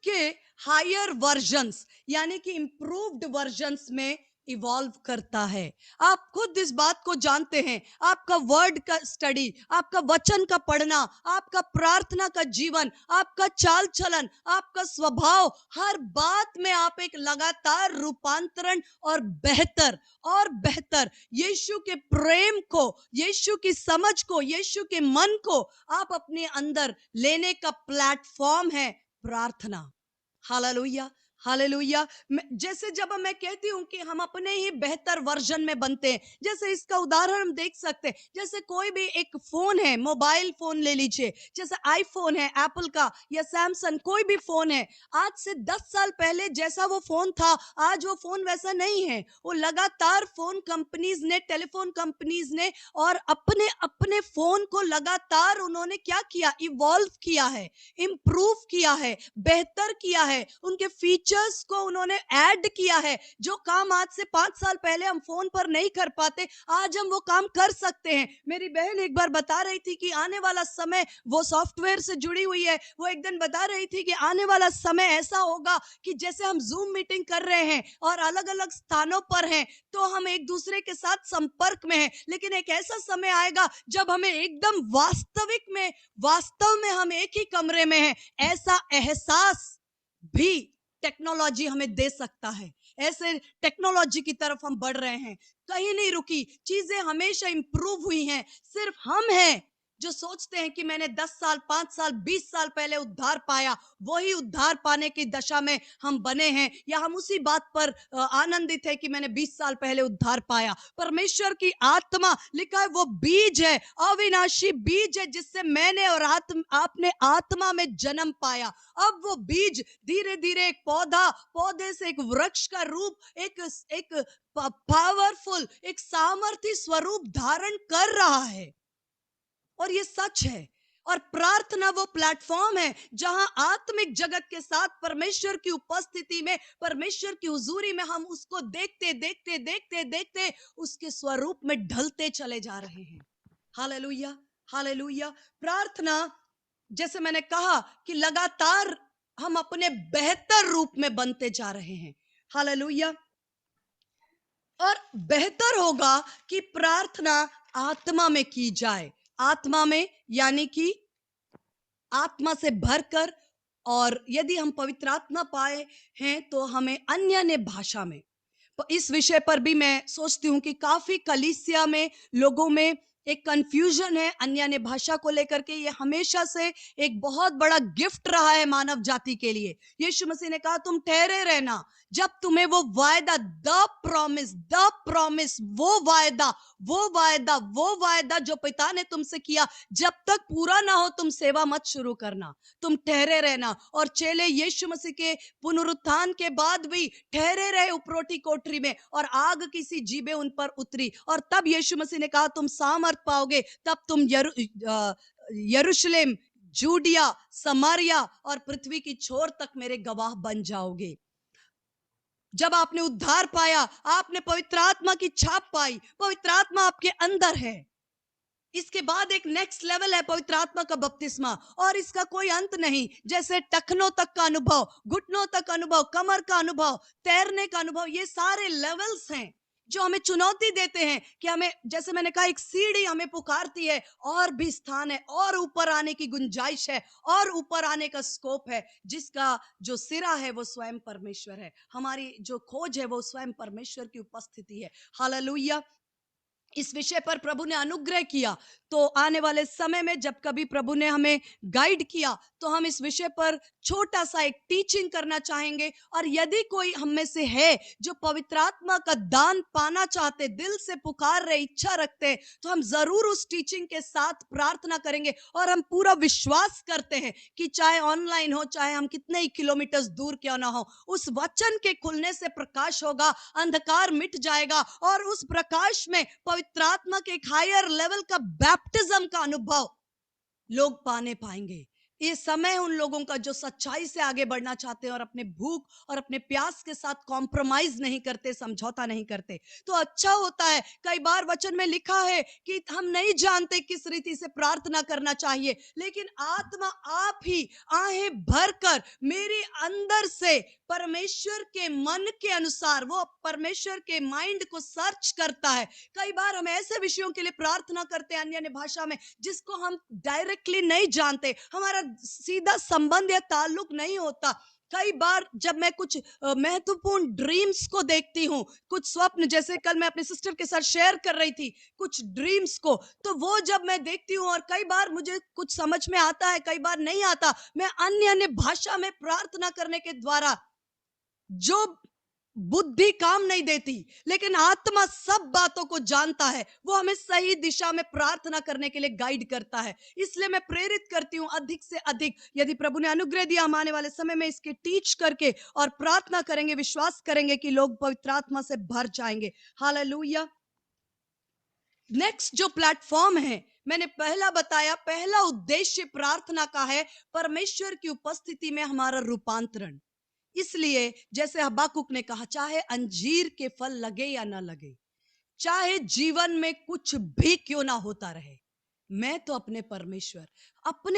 Speaker 3: के हायर वर्जन्स यानी कि इंप्रूव्ड वर्जन्स में इवॉल्व करता है। आप खुद इस बात को जानते हैं, आपका वर्ड का स्टडी, आपका वचन का पढ़ना, आपका प्रार्थना का जीवन, आपका चाल चलन, आपका स्वभाव, हर बात में आप एक लगातार रूपांतरण और बेहतर यीशु के प्रेम को, यीशु की समझ को, यीशु के मन को आप अपने अंदर लेने का प्लेटफॉर्म है प्रार्थना। Hallelujah, hallelujah. जैसे जब मैं कहती हूं कि हम अपने ही बेहतर वर्जन में बनते हैं, जैसे इसका उदाहरण हम देख सकते हैं, जैसे कोई भी एक फोन है, मोबाइल फोन ले लीजिए, जैसे आईफोन है एप्पल का या सैमसंग, कोई भी फोन है, आज से 10 साल पहले जैसा वो फोन था, आज वो फोन वैसा नहीं है। वो लगातार फोन कंपनीज ने, टेलीफोन कंपनीज ने और अपने अपने फोन को लगातार उन्होंने क्या किया, इवॉल्व किया है, इंप्रूव किया है, बेहतर किया है, उनके फीचर फीचर्स को उन्होंने ऐड किया है। जो काम आज से 5 साल पहले हम फोन पर नहीं कर पाते, आज हम वो काम कर सकते हैं। मेरी बहन एक बार बता रही थी कि आने वाला समय, वो सॉफ्टवेयर से जुड़ी हुई है, वो एक दिन बता रही थी कि आने वाला समय ऐसा होगा कि जैसे हम जूम मीटिंग कर रहे हैं और अलग अलग स्थानों पर हैं, तो हम एक दूसरे के साथ संपर्क में हैं, लेकिन एक ऐसा समय आएगा जब हमें एकदम वास्तव में हम एक ही कमरे में हैं। ऐसा एहसास भी टेक्नोलॉजी हमें दे सकता है। ऐसे टेक्नोलॉजी की तरफ हम बढ़ रहे हैं, कहीं नहीं रुकी, चीजें हमेशा इंप्रूव हुई हैं। सिर्फ हम हैं जो सोचते हैं कि मैंने 10 साल, 5 साल, 20 साल पहले उद्धार पाया, वही उद्धार पाने की दशा में हम बने हैं, या हम उसी बात पर आनंदित है कि मैंने 20 साल पहले उद्धार पाया। परमेश्वर की आत्मा, लिखा है, वो बीज है, अविनाशी बीज है, जिससे मैंने और आपने आत्मा में जन्म पाया। अब वो बीज धीरे धीरे एक पौधे से एक वृक्ष का रूप, एक पावरफुल, एक सामर्थी स्वरूप धारण कर रहा है। और ये सच है। और प्रार्थना वो प्लेटफॉर्म है जहां आत्मिक जगत के साथ परमेश्वर की उपस्थिति में, परमेश्वर की हुजूरी में हम उसको देखते देखते देखते देखते उसके स्वरूप में ढलते चले जा रहे हैं। Hallelujah, hallelujah. प्रार्थना, जैसे मैंने कहा कि लगातार हम अपने बेहतर रूप में बनते जा रहे हैं। हालेलुया। और बेहतर होगा कि प्रार्थना आत्मा में की जाए। आत्मा में यानी कि आत्मा से भरकर, और यदि हम पवित्र आत्मा पाए हैं तो हमें अन्य भाषा में। इस विषय पर भी मैं सोचती हूँ कि काफी कलीसिया में लोगों में एक कंफ्यूजन है अन्य भाषा को लेकर के। ये हमेशा से एक बहुत बड़ा गिफ्ट रहा है मानव जाति के लिए। यीशु मसीह ने कहा, तुम ठहरे रहना जब तुम्हें वो वायदा, द प्रॉमिस, वो वायदा जो पिता ने तुमसे किया, जब तक पूरा ना हो तुम सेवा मत शुरू करना, तुम ठहरे रहना। और चेले यीशु मसीह के पुनरुत्थान के बाद भी ठहरे रहे उपरोटी कोठरी में, और आग की सी जीभें उन पर उतरी। और तब यीशु मसीह ने कहा, तुम सामर्थ पाओगे, तब तुम यरूशलेम, जूडिया, समारिया और पृथ्वी की छोर तक मेरे गवाह बन जाओगे। जब आपने उद्धार पाया, आपने पवित्र आत्मा की छाप पाई, पवित्र आत्मा आपके अंदर है। इसके बाद एक नेक्स्ट लेवल है पवित्र आत्मा का बपतिस्मा, और इसका कोई अंत नहीं। जैसे टखनों तक का अनुभव, घुटनों तक अनुभव, कमर का अनुभव, तैरने का अनुभव, ये सारे लेवल्स हैं जो हमें चुनौती देते हैं कि हमें, जैसे मैंने कहा, एक सीढ़ी हमें पुकारती है, और भी स्थान है, और ऊपर आने की गुंजाइश है, और ऊपर आने का स्कोप है, जिसका जो सिरा है वो स्वयं परमेश्वर है। हमारी जो खोज है वो स्वयं परमेश्वर की उपस्थिति है। हालेलुया। इस विषय पर प्रभु ने अनुग्रह किया, तो आने वाले समय में जब कभी प्रभु ने हमें गाइड किया तो हम इस विषय पर छोटा सा एक टीचिंग करना चाहेंगे। और यदि कोई हम में से है जो पवित्र आत्मा का दान पाना चाहते, दिल से पुकार रहे, इच्छा रखते, तो हम जरूर उस टीचिंग के साथ प्रार्थना करेंगे। और हम पूरा विश्वास करते हैं कि चाहे ऑनलाइन हो, चाहे हम कितने ही किलोमीटर दूर क्यों ना हो, उस वचन के खुलने से प्रकाश होगा, अंधकार मिट जाएगा, और उस प्रकाश में पवित्र आत्मा के एक हायर लेवल का बैप्टिज्म का अनुभव लोग पाने पाएंगे। ये समय उन लोगों का जो सच्चाई से आगे बढ़ना चाहते हैं और अपने भूख और अपने प्यास के साथ कॉम्प्रोमाइज नहीं करते, समझौता नहीं करते। तो अच्छा होता है, कई बार वचन में लिखा है कि हम नहीं जानते किस रीति से प्रार्थना करना चाहिए, लेकिन आत्मा आप ही आहें भरकर मेरे अंदर से परमेश्वर के मन के अनुसार, वो परमेश्वर के माइंड को सर्च करता है। कई बार हम ऐसे विषयों के लिए प्रार्थना करते हैं अन्य भाषा में जिसको हम डायरेक्टली नहीं जानते, हमारा सीधा संबंध या ताल्लुक नहीं होता। कई बार जब मैं कुछ महत्वपूर्ण ड्रीम्स को देखती हूँ, कुछ स्वप्न, जैसे कल मैं अपने सिस्टर के साथ शेयर कर रही थी कुछ ड्रीम्स को, तो वो जब मैं देखती हूँ, और कई बार मुझे कुछ समझ में आता है, कई बार नहीं आता, मैं अन्य भाषा में प्रार्थना करने के द्वारा, जो बुद्धि काम नहीं देती लेकिन आत्मा सब बातों को जानता है, वो हमें सही दिशा में प्रार्थना करने के लिए गाइड करता है। इसलिए मैं प्रेरित करती हूं अधिक से अधिक, यदि प्रभु ने अनुग्रह दिया, हम आने वाले समय में इसके टीच करके और प्रार्थना करेंगे, विश्वास करेंगे कि लोग पवित्र आत्मा से भर जाएंगे। हालेलुया। नेक्स्ट जो प्लेटफॉर्म है, मैंने पहला बताया, पहला उद्देश्य प्रार्थना का है परमेश्वर की उपस्थिति में हमारा रूपांतरण। इसलिए जैसे हबाकुक ने कहा, चाहे अंजीर के फल लगे या ना लगे, चाहे जीवन में कुछ भी क्यों ना होता रहे, मैं तो अपने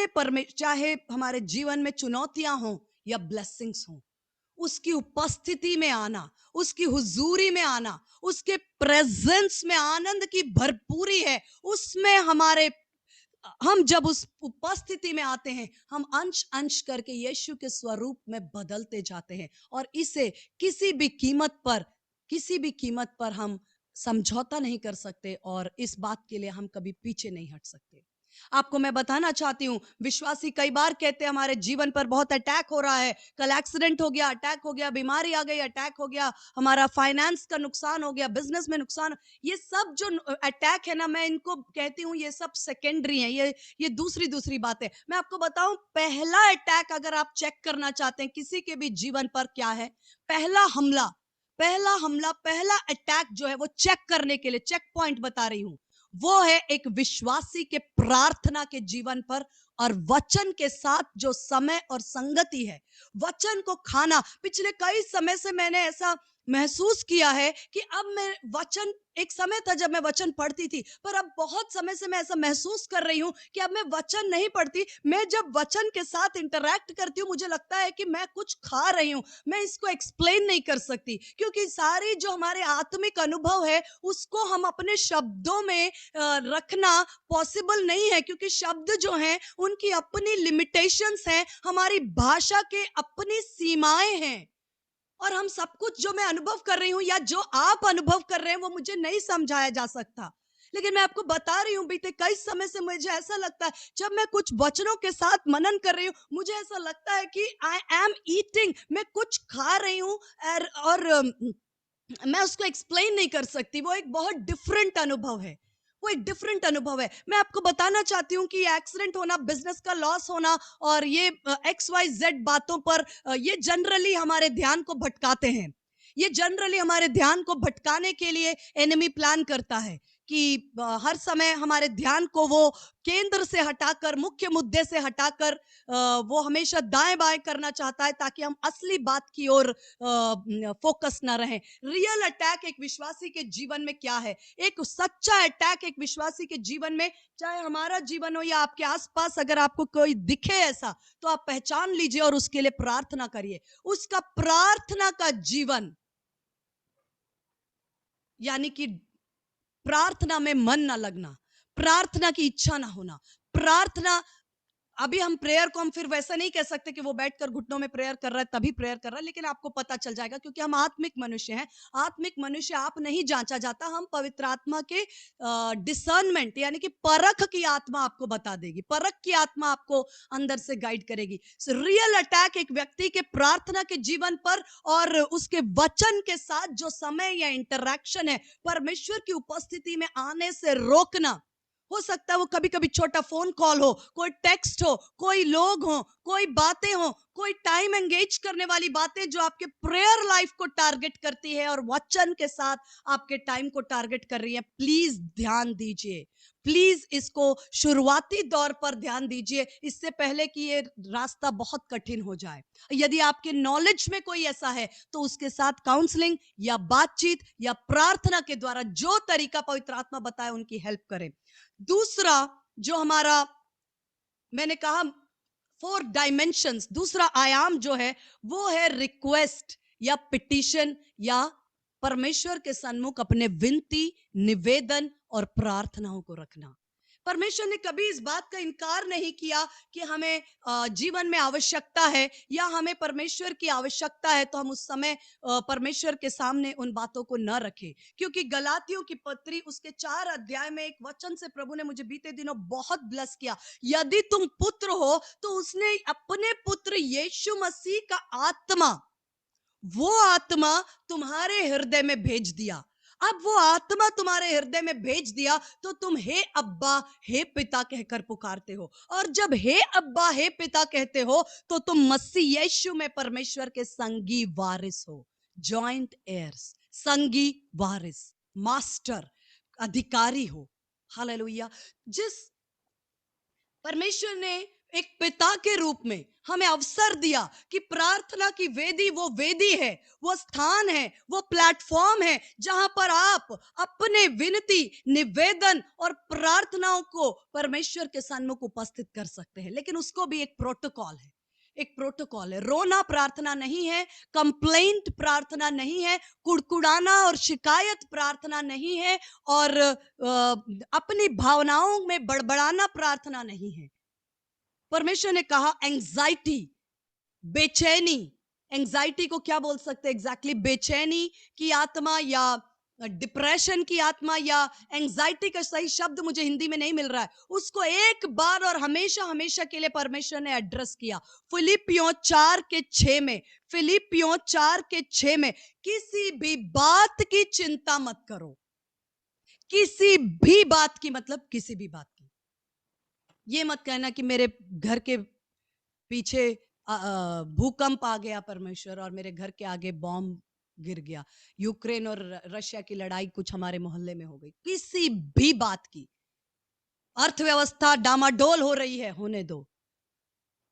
Speaker 3: परमेश्वर चाहे हमारे जीवन में चुनौतियां हो या ब्लेसिंग्स हो, उसकी उपस्थिति में आना, उसकी हुजूरी में आना, उसके प्रेजेंस में आनंद की भरपूरी है, उसमें हम जब उस उपस्थिति में आते हैं, हम अंश अंश करके यीशु के स्वरूप में बदलते जाते हैं, और इसे किसी भी कीमत पर हम समझौता नहीं कर सकते, और इस बात के लिए हम कभी पीछे नहीं हट सकते। आपको मैं बताना चाहती हूँ, विश्वासी कई बार कहते हैं हमारे जीवन पर बहुत अटैक हो रहा है, कल एक्सीडेंट हो गया, अटैक हो गया, बीमारी आ गई, अटैक हो गया, हमारा फाइनेंस का नुकसान हो गया, बिजनेस में नुकसान। ये सब जो अटैक है ना, मैं इनको कहती हूँ ये सब सेकेंडरी है, ये दूसरी बातें। मैं आपको बताऊं, पहला अटैक अगर आप चेक करना चाहते हैं किसी के भी जीवन पर, क्या है पहला अटैक जो है, वो चेक करने के लिए चेक पॉइंट बता रही हूं, वो है एक विश्वासी के प्रार्थना के जीवन पर और वचन के साथ जो समय और संगति है, वचन को खाना। पिछले कई समय से मैंने ऐसा महसूस किया है कि अब मैं वचन, एक समय था जब मैं वचन पढ़ती थी, पर अब बहुत समय से मैं ऐसा महसूस कर रही हूं कि अब मैं वचन नहीं पढ़ती। मैं जब वचन के साथ इंटरैक्ट करती हूँ, मुझे लगता है कि मैं कुछ खा रही हूँ, मैं इसको एक्सप्लेन नहीं कर सकती, क्योंकि सारी जो हमारे आत्मिक अनुभव है उसको हम अपने शब्दों में रखना पॉसिबल नहीं है, क्योंकि शब्द जो हैं उनकी अपनी लिमिटेशंस हैं, हमारी भाषा के अपनी सीमाएं हैं, और हम सब कुछ जो मैं अनुभव कर रही हूं या जो आप अनुभव कर रहे हैं वो मुझे नहीं समझाया जा सकता। लेकिन मैं आपको बता रही हूं, बीते कई समय से मुझे ऐसा लगता है, जब मैं कुछ वचनों के साथ मनन कर रही हूं, मुझे ऐसा लगता है कि आई एम ईटिंग, मैं कुछ खा रही हूं, और मैं उसको एक्सप्लेन नहीं कर सकती। वो एक बहुत डिफरेंट अनुभव है, वो एक डिफरेंट अनुभव है। मैं आपको बताना चाहती हूँ कि एक्सीडेंट होना, बिजनेस का लॉस होना, और ये XYZ बातों पर ये जनरली हमारे ध्यान को भटकाते हैं। ये जनरली हमारे ध्यान को भटकाने के लिए एनिमी प्लान करता है कि हर समय हमारे ध्यान को वो केंद्र से हटाकर, मुख्य मुद्दे से हटाकर वो हमेशा दाएं बाएं करना चाहता है, ताकि हम असली बात की ओर फोकस ना रहें। रियल अटैक एक विश्वासी के जीवन में क्या है? एक सच्चा अटैक एक विश्वासी के जीवन में, चाहे हमारा जीवन हो या आपके आसपास अगर आपको कोई दिखे ऐसा, तो आप पहचान लीजिए और उसके लिए प्रार्थना करिए। उसका प्रार्थना का जीवन, यानी कि प्रार्थना में मन ना लगना, प्रार्थना की इच्छा ना होना, प्रार्थना। अभी हम प्रेयर को हम फिर वैसा नहीं कह सकते कि वो बैठकर घुटनों में प्रेयर कर रहा है तभी प्रेयर कर रहा है, लेकिन आपको पता चल जाएगा, क्योंकि हम आत्मिक मनुष्य हैं। आत्मिक मनुष्य आप नहीं जांचा जाता, हम पवित्र आत्मा के डिसर्नमेंट यानी कि परख की आत्मा आपको बता देगी, परख की आत्मा आपको अंदर से गाइड करेगी। रियल अटैक एक व्यक्ति के प्रार्थना के जीवन पर और उसके वचन के साथ जो समय या इंटरैक्शन है, परमेश्वर की उपस्थिति में आने से रोकना। हो सकता है वो कभी कभी छोटा फोन कॉल हो, कोई टेक्स्ट हो, कोई लोग हो, कोई बातें हो, कोई टाइम एंगेज करने वाली बातें जो आपके प्रेयर लाइफ को टारगेट करती है और वचन के साथ आपके टाइम को टारगेट कर रही है। प्लीज ध्यान दीजिए, प्लीज इसको शुरुआती दौर पर ध्यान दीजिए, इससे पहले कि ये रास्ता बहुत कठिन हो जाए। यदि आपके नॉलेज में कोई ऐसा है तो उसके साथ काउंसलिंग या बातचीत या प्रार्थना के द्वारा जो तरीका पवित्र आत्मा बताए उनकी हेल्प करें। दूसरा जो हमारा, मैंने कहा 4 डायमेंशंस, दूसरा आयाम जो है वो है रिक्वेस्ट या पिटिशन, या परमेश्वर के सन्मुख अपने विनती, निवेदन और प्रार्थनाओं को रखना। परमेश्वर ने कभी इस बात का इनकार नहीं किया कि हमें जीवन में आवश्यकता है या हमें परमेश्वर की आवश्यकता है तो हम उस समय परमेश्वर के सामने उन बातों को न रखें, क्योंकि गलातियों की पत्री उसके 4 अध्याय में एक वचन से प्रभु ने मुझे बीते दिनों बहुत ब्लेस किया। यदि तुम पुत्र हो तो उसने अपने पुत्र यीशु मसीह का आत्मा, वो आत्मा तुम्हारे हृदय में भेज दिया। अब वो आत्मा तुम्हारे हृदय में भेज दिया तो तुम हे अब्बा, हे पिता कहकर पुकारते हो, और जब हे अब्बा, हे पिता कहते हो तो तुम मसीह यीशु में परमेश्वर के संगी वारिस हो, जॉइंट एयर्स, संगी वारिस, मास्टर, अधिकारी हो। हालेलुया। जिस परमेश्वर ने एक पिता के रूप में हमें अवसर दिया कि प्रार्थना की वेदी वो वेदी है, वो स्थान है, वो प्लेटफॉर्म है जहां पर आप अपने विनती, निवेदन और प्रार्थनाओं को परमेश्वर के सन्मुख उपस्थित कर सकते हैं। लेकिन उसको भी एक प्रोटोकॉल है, एक प्रोटोकॉल है। रोना प्रार्थना नहीं है, कंप्लेंट प्रार्थना नहीं है, कुड़कुड़ाना और शिकायत प्रार्थना नहीं है, और अपनी भावनाओं में बड़बड़ाना प्रार्थना नहीं है। परमेश्वर ने कहा एंजाइटी, बेचैनी, एंजाइटी को क्या बोल सकते हैं एग्जैक्टली? बेचैनी की आत्मा या डिप्रेशन की आत्मा, या एंजाइटी का सही शब्द मुझे हिंदी में नहीं मिल रहा है, उसको एक बार और हमेशा हमेशा के लिए परमेश्वर ने एड्रेस किया। फिलिपियों 4:6 में, फिलिपियों 4:6 में, किसी भी बात की चिंता मत करो। किसी भी बात की मतलब किसी भी बात की। ये मत कहना कि मेरे घर के पीछे भूकंप आ गया परमेश्वर और मेरे घर के आगे बॉम्ब गिर गया, यूक्रेन और रशिया की लड़ाई कुछ हमारे मोहल्ले में हो गई। किसी भी बात की, अर्थव्यवस्था डामाडोल हो रही है, होने दो।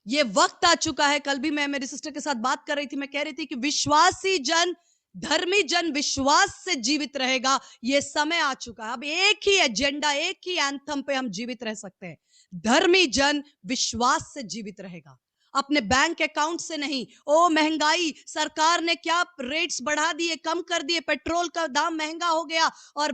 Speaker 3: ये वक्त आ चुका है। कल भी मैं मेरी सिस्टर के साथ बात कर रही थी, मैं कह रही थी कि विश्वासी जन, धर्मी जन विश्वास से जीवित रहेगा। ये समय आ चुका है। अब एक ही एजेंडा, एक ही एंथम पे हम जीवित रह सकते हैं। धर्मी जन विश्वास से जीवित रहेगा, अपने बैंक अकाउंट से नहीं। ओ महंगाई, सरकार ने क्या रेट्स बढ़ा दिए, कम कर दिए, पेट्रोल का दाम महंगा हो गया, और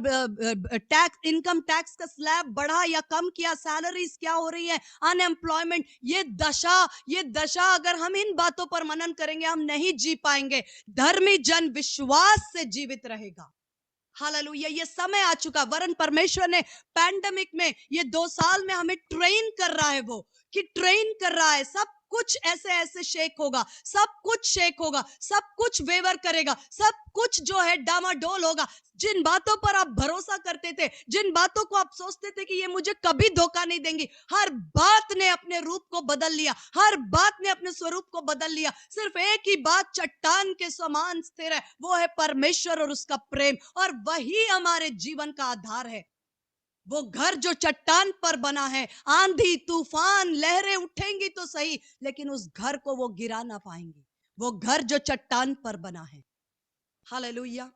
Speaker 3: टैक्स, इनकम टैक्स का स्लैब बढ़ा या कम किया, सैलरीज क्या हो रही है, अनएम्प्लॉयमेंट, ये दशा अगर हम इन बातों पर मनन करेंगे हम नहीं जी पाएंगे। धर्मी जन विश्वास से जीवित रहेगा। हालेलुया। ये समय आ चुका, वरन परमेश्वर ने पैंडेमिक में, ये 2 साल में हमें ट्रेन कर रहा है, वो कि ट्रेन कर रहा है। सब कुछ ऐसे ऐसे शेक होगा, सब कुछ शेक होगा, सब कुछ वेवर करेगा, सब कुछ जो है डामाडोल होगा। जिन बातों पर आप भरोसा करते थे, जिन बातों को आप सोचते थे कि ये मुझे कभी धोखा नहीं देंगी, हर बात ने अपने रूप को बदल लिया, हर बात ने अपने स्वरूप को बदल लिया। सिर्फ एक ही बात चट्टान के समान स्थिर है, वो है परमेश्वर और उसका प्रेम, और वही हमारे जीवन का आधार है। वो घर जो चट्टान पर बना है, आंधी तूफान लहरें उठेंगी तो सही, लेकिन उस घर को वो गिरा ना पाएंगे। वो घर जो चट्टान पर बना है। हालेलुया।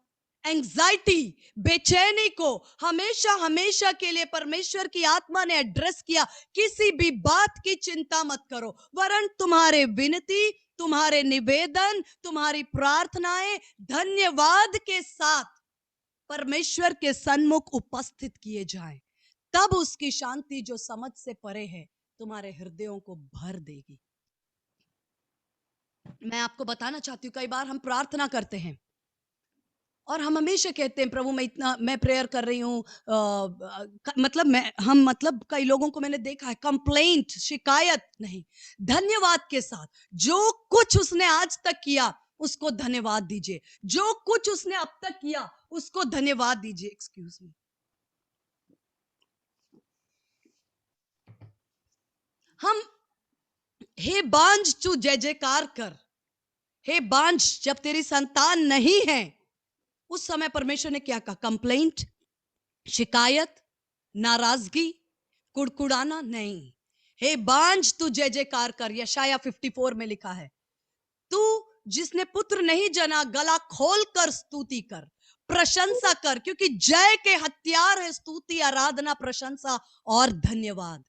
Speaker 3: एंजाइटी, बेचैनी को हमेशा हमेशा के लिए परमेश्वर की आत्मा ने एड्रेस किया। किसी भी बात की चिंता मत करो, वरन तुम्हारे विनती, तुम्हारे निवेदन, तुम्हारी प्रार्थनाएं धन्यवाद के साथ परमेश्वर के सन्मुख उपस्थित किए जाएं। तब उसकी शांति जो समझ से परे है तुम्हारे हृदयों को भर देगी। मैं आपको बताना चाहती हूँ, कई बार हम प्रार्थना करते हैं और हम हमेशा कहते हैं प्रभु मैं प्रेयर कर रही हूँ, मतलब कई लोगों को मैंने देखा है कंप्लेंट, शिकायत नहीं, धन्यवाद के साथ। जो कुछ उसने आज तक किया उसको धन्यवाद दीजिए, जो कुछ उसने अब तक किया उसको धन्यवाद दीजिए। Excuse me. हम हे बांझ तू जय जयकार कर, हे बांझ जब तेरी संतान नहीं है, उस समय परमेश्वर ने क्या कहा? कंप्लेंट, शिकायत, नाराजगी, कुड़कुड़ाना नहीं। हे बांझ तू जय जयकार कर। यशाया 54 में लिखा है, तू जिसने पुत्र नहीं जना गला खोल कर स्तुति कर, प्रशंसा कर, क्योंकि जय के हथियार है स्तुति, आराधना, प्रशंसा और धन्यवाद।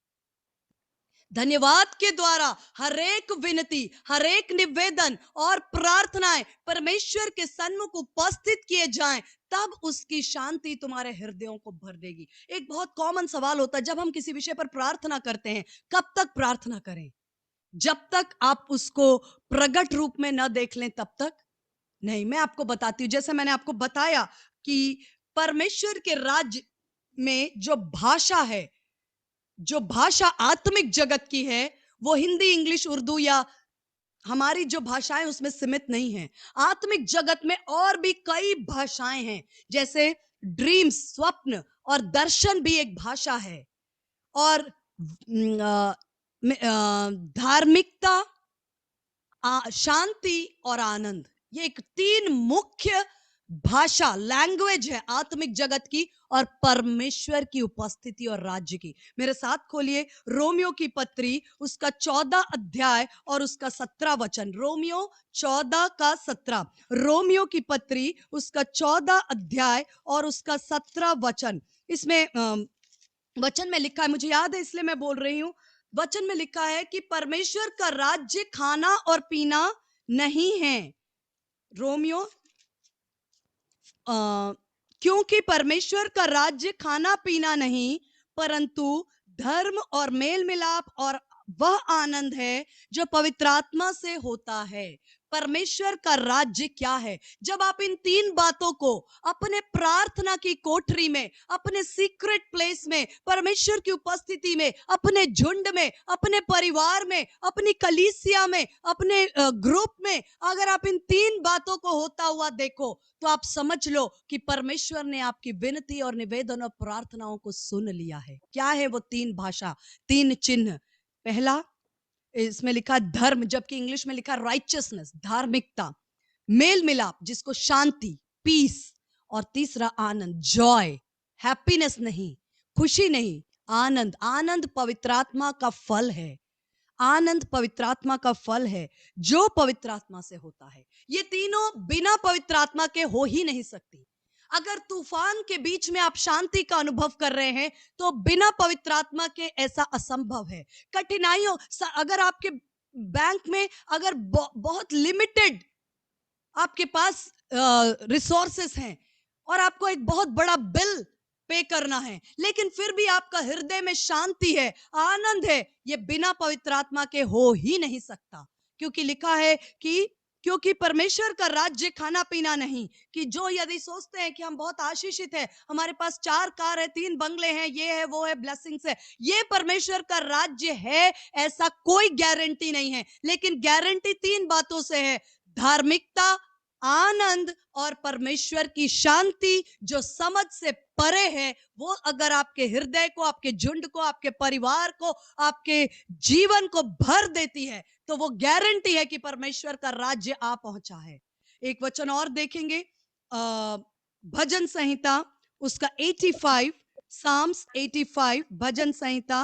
Speaker 3: धन्यवाद के द्वारा हर एक विनती, हर एक निवेदन और प्रार्थनाएं परमेश्वर के सन्मुख उपस्थित किए जाएं, तब उसकी शांति तुम्हारे हृदयों को भर देगी। एक बहुत कॉमन सवाल होता है जब हम किसी विषय पर प्रार्थना करते हैं, कब तक प्रार्थना करें? जब तक आप उसको प्रगट रूप में न देख लें तब तक नहीं। मैं आपको बताती हूँ, जैसे मैंने आपको बताया कि परमेश्वर के राज्य में जो भाषा है, जो भाषा आत्मिक जगत की है, वो हिंदी, इंग्लिश, उर्दू या हमारी जो भाषाएं उसमें सीमित नहीं है। आत्मिक जगत में और भी कई भाषाएं हैं, जैसे ड्रीम्स, स्वप्न और दर्शन भी एक भाषा है, और धार्मिकता, शांति और आनंद, ये एक 3 मुख्य भाषा, लैंग्वेज है आत्मिक जगत की और परमेश्वर की उपस्थिति और राज्य की। मेरे साथ खोलिए रोमियो की पत्री, उसका 14 अध्याय और उसका 17 वचन। रोमियो 14 का 17, रोमियो की पत्री उसका 14 अध्याय और उसका 17 वचन। इसमें वचन में लिखा है, मुझे याद है इसलिए मैं बोल रही हूं। वचन में लिखा है कि परमेश्वर का राज्य खाना और पीना नहीं है। रोमियो क्योंकि परमेश्वर का राज्य खाना पीना नहीं, परंतु धर्म और मेल मिलाप और वह आनंद है जो पवित्र आत्मा से होता है। परमेश्वर का राज्य क्या है? जब आप इन तीन बातों को अपने प्रार्थना की कोठरी में, अपने सीक्रेट प्लेस में, परमेश्वर की उपस्थिति में, अपने झुंड में, अपने परिवार में, अपनी कलीसिया में, अपने ग्रुप में, अगर आप इन तीन बातों को होता हुआ देखो तो आप समझ लो कि परमेश्वर ने आपकी विनती और निवेदन और प्रार्थनाओं को सुन लिया है। क्या है वो तीन भाषा, तीन चिन्ह? पहला, इसमें लिखा धर्म, जबकि इंग्लिश में लिखा राइचियसनेस, धार्मिकता। मेल मिलाप, जिसको शांति, पीस। और तीसरा आनंद, जॉय, हैप्पीनेस नहीं, खुशी नहीं, आनंद। आनंद पवित्र आत्मा का फल है। आनंद पवित्र आत्मा का फल है जो पवित्र आत्मा से होता है। ये तीनों बिना पवित्र आत्मा के हो ही नहीं सकती। अगर तूफान के बीच में आप शांति का अनुभव कर रहे हैं तो बिना पवित्र आत्मा के ऐसा असंभव है। कठिनाइयों, अगर आपके बैंक में अगर बहुत लिमिटेड आपके पास रिसोर्सेस हैं और आपको एक बहुत बड़ा बिल पे करना है, लेकिन फिर भी आपका हृदय में शांति है, आनंद है, ये बिना पवित्र आत्मा के हो ही नहीं सकता। क्योंकि लिखा है कि क्योंकि परमेश्वर का राज्य खाना पीना नहीं। कि जो यदि सोचते हैं कि हम बहुत आशीषित है, हमारे पास 4 कार है, 3 बंगले हैं, ये है वो है, ब्लेसिंग्स है, ये परमेश्वर का राज्य है, ऐसा कोई गारंटी नहीं है। लेकिन गारंटी 3 बातों से है, धार्मिकता, आनंद और परमेश्वर की शांति जो समझ से परे है। वो अगर आपके हृदय को, आपके झुंड को, आपके परिवार को, आपके जीवन को भर देती है तो वो गारंटी है कि परमेश्वर का राज्य आ पहुंचा है। एक वचन और देखेंगे, भजन संहिता उसका 85, साम्स 85, भजन संहिता,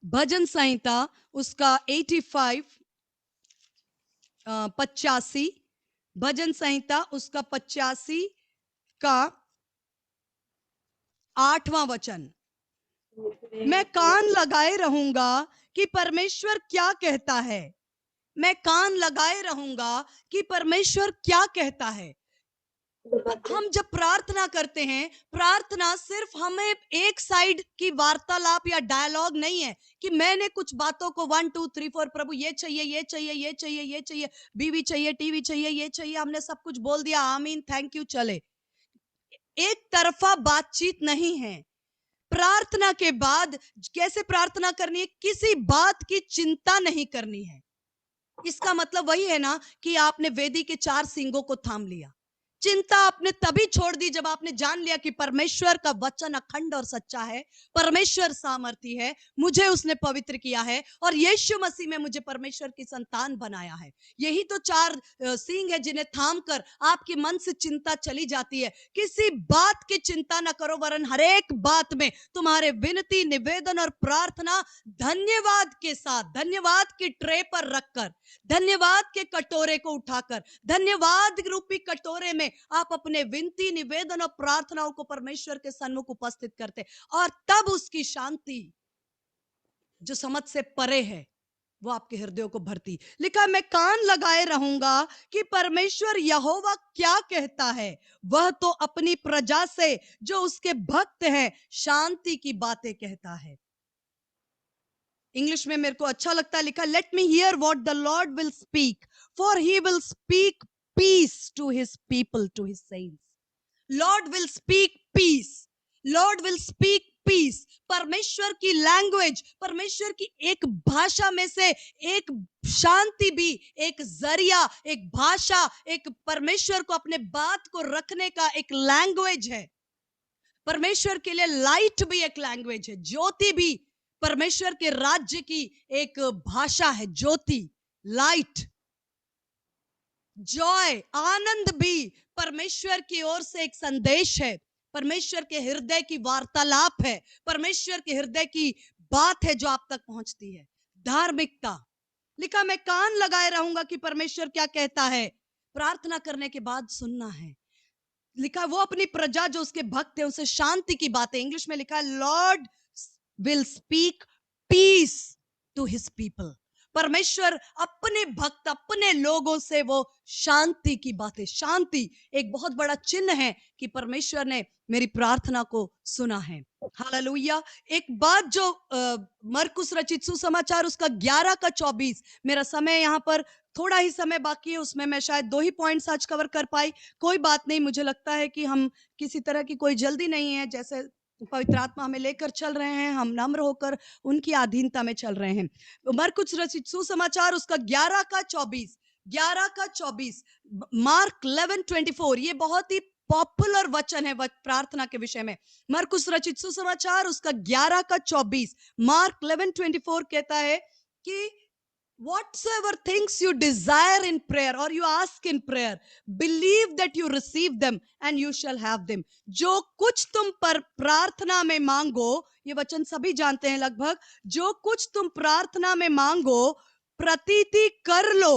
Speaker 3: भजन संहिता उसका 85, 85, भजन संहिता उसका 85 का 8वां वचन। मैं कान लगाए रहूंगा कि परमेश्वर क्या कहता है। मैं कान लगाए रहूंगा कि परमेश्वर क्या कहता है। हम जब प्रार्थना करते हैं, प्रार्थना सिर्फ हमें एक साइड की वार्तालाप या डायलॉग नहीं है कि मैंने कुछ बातों को 1 2 3 4 प्रभु ये चाहिए, ये चाहिए, ये चाहिए, ये चाहिए, बीवी चाहिए, टीवी चाहिए, ये चाहिए, हमने सब कुछ बोल दिया, आमीन, थैंक यू, चले। एक तरफा बातचीत नहीं है। प्रार्थना के बाद कैसे प्रार्थना करनी है? किसी बात की चिंता नहीं करनी है। इसका मतलब वही है ना कि आपने वेदी के 4 सींगों को थाम लिया। चिंता आपने तभी छोड़ दी जब आपने जान लिया कि परमेश्वर का वचन अखंड और सच्चा है, परमेश्वर सामर्थी है, मुझे उसने पवित्र किया है और यीशु मसीह में मुझे परमेश्वर की संतान बनाया है। यही तो 4 सींग है जिन्हें थामकर आपके मन से चिंता चली जाती है। किसी बात की चिंता ना करो, वरन हर एक बात में तुम्हारे विनती, निवेदन और प्रार्थना धन्यवाद के साथ, धन्यवाद की ट्रे पर रखकर, धन्यवाद के कटोरे को उठाकर, धन्यवाद रूपी कटोरे में आप अपने विनती, निवेदन और प्रार्थनाओं को परमेश्वर के सन्मुख उपस्थित करते, और तब उसकी शांति जो समझ से परे है वो आपके हृदयों को भरती। लिखा, मैं कान लगाए रहूंगा कि परमेश्वर यहोवा क्या कहता है। वह तो अपनी प्रजा से जो उसके भक्त हैं शांति की बातें कहता है। इंग्लिश में मेरे को अच्छा लगता है, लिखा, let me hear what the lord will speak, for he will speak peace to his people, to his saints. Lord will speak peace, lord will speak peace. परमेश्वर की लैंग्वेज, परमेश्वर की एक भाषा में से एक शांति भी एक जरिया, एक भाषा, एक परमेश्वर को अपने बात को रखने का एक लैंग्वेज है। परमेश्वर के लिए लाइट भी एक लैंग्वेज है, ज्योति भी परमेश्वर के राज्य की एक भाषा है। ज्योति, लाइट। जॉय, आनंद भी परमेश्वर की ओर से एक संदेश है, परमेश्वर के हृदय की वार्तालाप है, परमेश्वर के हृदय की बात है जो आप तक पहुंचती है। धार्मिकता, लिखा मैं कान लगाए रहूंगा कि परमेश्वर क्या कहता है। प्रार्थना करने के बाद सुनना है। लिखा वो अपनी प्रजा जो उसके भक्त है उनसे शांति की बातें, इंग्लिश में लिखा है lord will speak peace to his people. परमेश्वर अपने भक्त, अपने लोगों से वो शांति की बातें, शांति एक बहुत बड़ा चिन्ह है कि परमेश्वर ने मेरी प्रार्थना को सुना है। हालेलुया। एक बात जो मरकुस रचित सुसमाचार उसका 11 का 24, मेरा समय यहाँ पर थोड़ा ही समय बाकी है, उसमें मैं शायद 2 ही पॉइंट्स आज कवर कर पाई। कोई बात नहीं, मुझे लगता है कि हम किसी तरह की कोई जल्दी नहीं है, जैसे पवित्र आत्मा हमें लेकर चल रहे हैं, हम नम्र होकर उनकी अधीनता में चल रहे हैं। मरकुस रचित सुसमाचार उसका 11 का 24, 11 का 24, मार्क 11:24, ये बहुत ही पॉपुलर वचन है प्रार्थना के विषय में। मरकुस रचित सुसमाचार उसका 11 का 24, मार्क 11:24 कहता है कि whatsoever things you desire in prayer or you ask in prayer, believe that you receive them and you shall have them. जो कुछ तुम पर प्रार्थना में मांगो, ये वचन सभी जानते हैं लगभग, जो कुछ तुम प्रार्थना में मांगो प्रतीति कर लो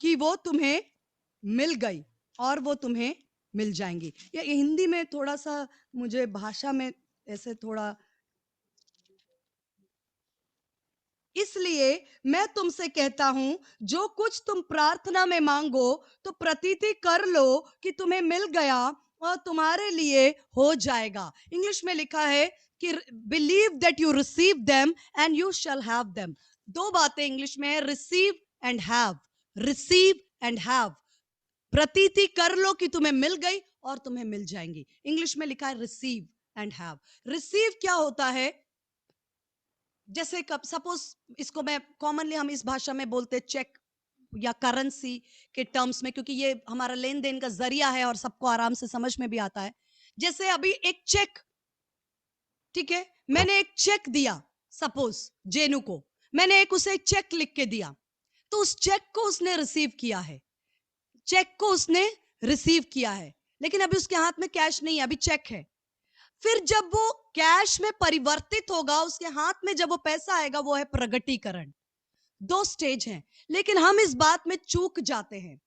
Speaker 3: कि वो तुम्हें मिल गई और वो तुम्हें मिल जाएंगी। ये हिंदी में थोड़ा सा मुझे भाषा में ऐसे थोड़ा, इसलिए मैं तुमसे कहता हूं जो कुछ तुम प्रार्थना में मांगो तो प्रतीति कर लो कि तुम्हें मिल गया और तुम्हारे लिए हो जाएगा। इंग्लिश में लिखा है कि believe that you receive them and you shall have them. दो बातें इंग्लिश में है, receive and have, receive and have. प्रतीति कर लो कि तुम्हें मिल गई और तुम्हें मिल जाएंगी। इंग्लिश में लिखा है रिसीव एंड हैव। रिसीव क्या होता है? जैसे कब सपोज इसको मैं कॉमनली हम इस भाषा में बोलते चेक या करेंसी के टर्म्स में, क्योंकि ये हमारा लेन देन का जरिया है और सबको आराम से समझ में भी आता है। जैसे अभी एक चेक, ठीक है, मैंने एक चेक दिया सपोज जेनू को, मैंने एक उसे चेक लिख के दिया, तो उस चेक को उसने रिसीव किया है, चेक को उसने रिसीव किया है, लेकिन अभी उसके हाथ में कैश नहीं है, अभी चेक है। फिर जब वो कैश में परिवर्तित होगा, उसके हाथ में जब वो पैसा आएगा, वो है प्रगटीकरण। दो स्टेज हैं, लेकिन हम इस बात में चूक जाते हैं।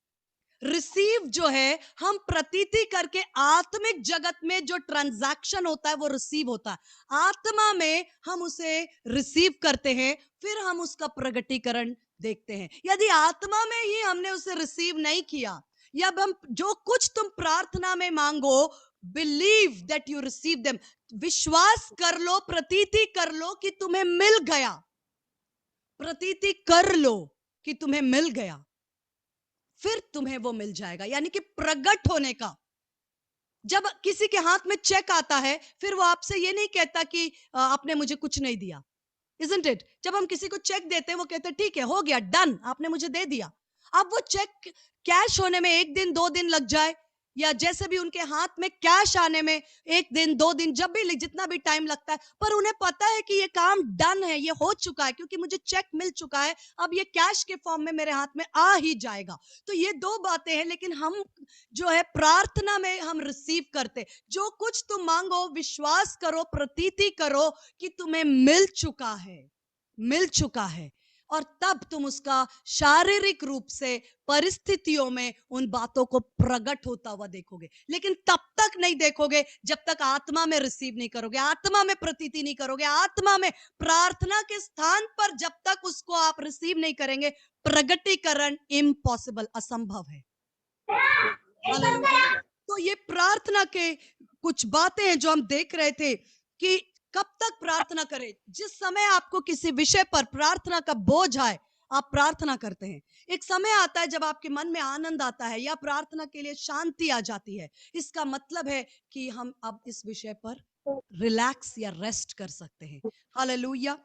Speaker 3: रिसीव जो है, हम प्रतीति करके आत्मिक जगत में जो ट्रांजैक्शन होता है वो रिसीव होता है, आत्मा में हम उसे रिसीव करते हैं, फिर हम उसका प्रगटीकरण देखते हैं। यदि आत्मा में ही हमने उसे रिसीव नहीं किया, या हम जो कुछ तुम प्रार्थना में मांगो, believe that you receive them, विश्वास कर लो, प्रतीति कर लो कि तुम्हें मिल गया, प्रतीति कर लो कि तुम्हें मिल गया, फिर तुम्हें वो मिल जाएगा। यानी कि प्रगट होने का। जब किसी के हाथ में चेक आता है, फिर वो आपसे ये नहीं कहता कि आपने मुझे कुछ नहीं दिया, isn't it? जब हम किसी को चेक देते हैं, वो कहते हैं ठीक है, हो गया, डन, आपने मुझे दे दिया। अब वो चेक कैश होने में 1 दिन 2 दिन लग जाए, या जैसे भी उनके हाथ में कैश आने में 1 दिन 2 दिन, जब भी जितना भी टाइम लगता है, पर उन्हें पता है कि ये काम डन है, ये हो चुका है, क्योंकि मुझे चेक मिल चुका है, अब ये कैश के फॉर्म में मेरे हाथ में आ ही जाएगा। तो ये दो बातें हैं, लेकिन हम जो है प्रार्थना में हम रिसीव करते, जो कुछ तुम मांगो विश्वास करो, प्रतीति करो कि तुम्हें मिल चुका है, मिल चुका है, और तब तुम उसका शारीरिक रूप से परिस्थितियों में उन बातों को प्रकट होता हुआ देखोगे। लेकिन तब तक नहीं देखोगे जब तक आत्मा में रिसीव नहीं करोगे, आत्मा में प्रतीति नहीं करोगे, आत्मा में प्रार्थना के स्थान पर जब तक उसको आप रिसीव नहीं करेंगे, प्रगटीकरण इम्पॉसिबल, असंभव है। हालेलुया। तो ये प्रार्थना के कुछ बातें हैं जो हम देख रहे थे कि कब तक प्रार्थना करें। जिस समय आपको किसी विषय पर प्रार्थना का बोझ आए, आप प्रार्थना करते हैं। एक समय आता है जब आपके मन में आनंद आता है या प्रार्थना के लिए शांति आ जाती है। इसका मतलब है कि हम अब इस विषय पर रिलैक्स या रेस्ट कर सकते हैं। हालेलुया।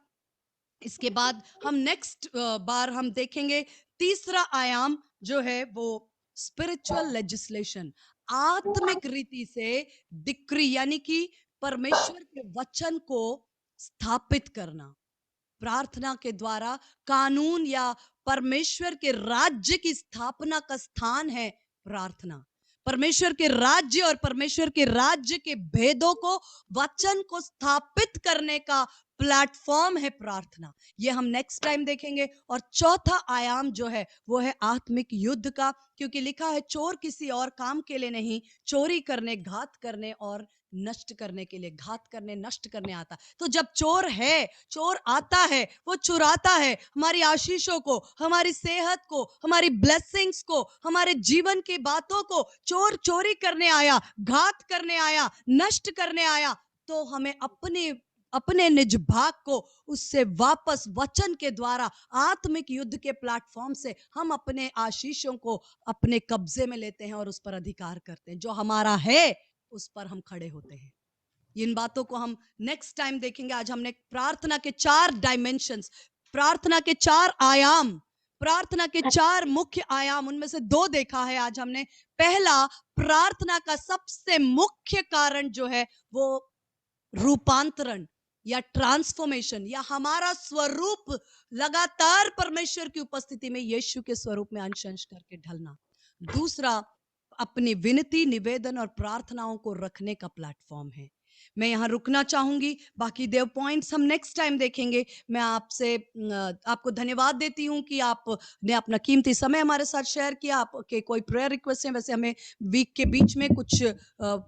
Speaker 3: इसके बाद हम नेक्स्ट बार हम देखेंगे तीसरा आयाम जो है वो स्पिरिचुअल लेजिस्लेशन, आत्मिक रीति से डिक्री, यानी कि परमेश्वर के वचन को स्थापित करना। प्रार्थना के द्वारा कानून या परमेश्वर के राज्य की स्थापना का स्थान है प्रार्थना। परमेश्वर के राज्य और परमेश्वर के राज्य के भेदों को, वचन को स्थापित करने का प्लेटफॉर्म है प्रार्थना। ये हम नेक्स्ट टाइम देखेंगे। और चौथा आयाम जो है वो है आत्मिक युद्ध का, क्योंकि लिखा है चोर किसी और काम के लिए नहीं, चोरी करने, घात करने और नष्ट करने के लिए, घात करने, नष्ट करने आता। तो जब चोर है, चोर आता है, वो चुराता है हमारी आशीषों को, हमारी सेहत को, हमारी ब्लेसिंग्स को, हमारे जीवन की बातों को। चोर चोरी करने आया, घात करने आया, नष्ट करने आया, तो हमें अपने निज भाग को उससे वापस वचन के द्वारा आत्मिक युद्ध के प्लेटफॉर्म से हम अपने आशीषों को अपने कब्जे में लेते हैं और उस पर अधिकार करते हैं। जो हमारा है उस पर हम खड़े होते हैं। इन बातों को हम नेक्स्ट टाइम देखेंगे। आज हमने प्रार्थना के 4 डायमेंशंस, प्रार्थना के 4 आयाम, प्रार्थना के 4 मुख्य आयाम, उनमें से 2 देखा है आज हमने। पहला, प्रार्थना का सबसे मुख्य कारण जो है वो रूपांतरण या ट्रांसफॉर्मेशन, या हमारा स्वरूप लगातार परमेश्वर की उपस्थिति में यीशु के स्वरूप में अंश अंश करके ढलना। दूसरा, अपनी विनती, निवेदन और प्रार्थनाओं को रखने का प्लेटफॉर्म है। मैं यहाँ रुकना चाहूंगी, बाकी देव पॉइंट्स हम नेक्स्ट टाइम देखेंगे। मैं आपको धन्यवाद देती हूँ कि आपने अपना कीमती समय हमारे साथ शेयर किया। आपके कोई प्रेयर रिक्वेस्ट है? वैसे हमें वीक के बीच में कुछ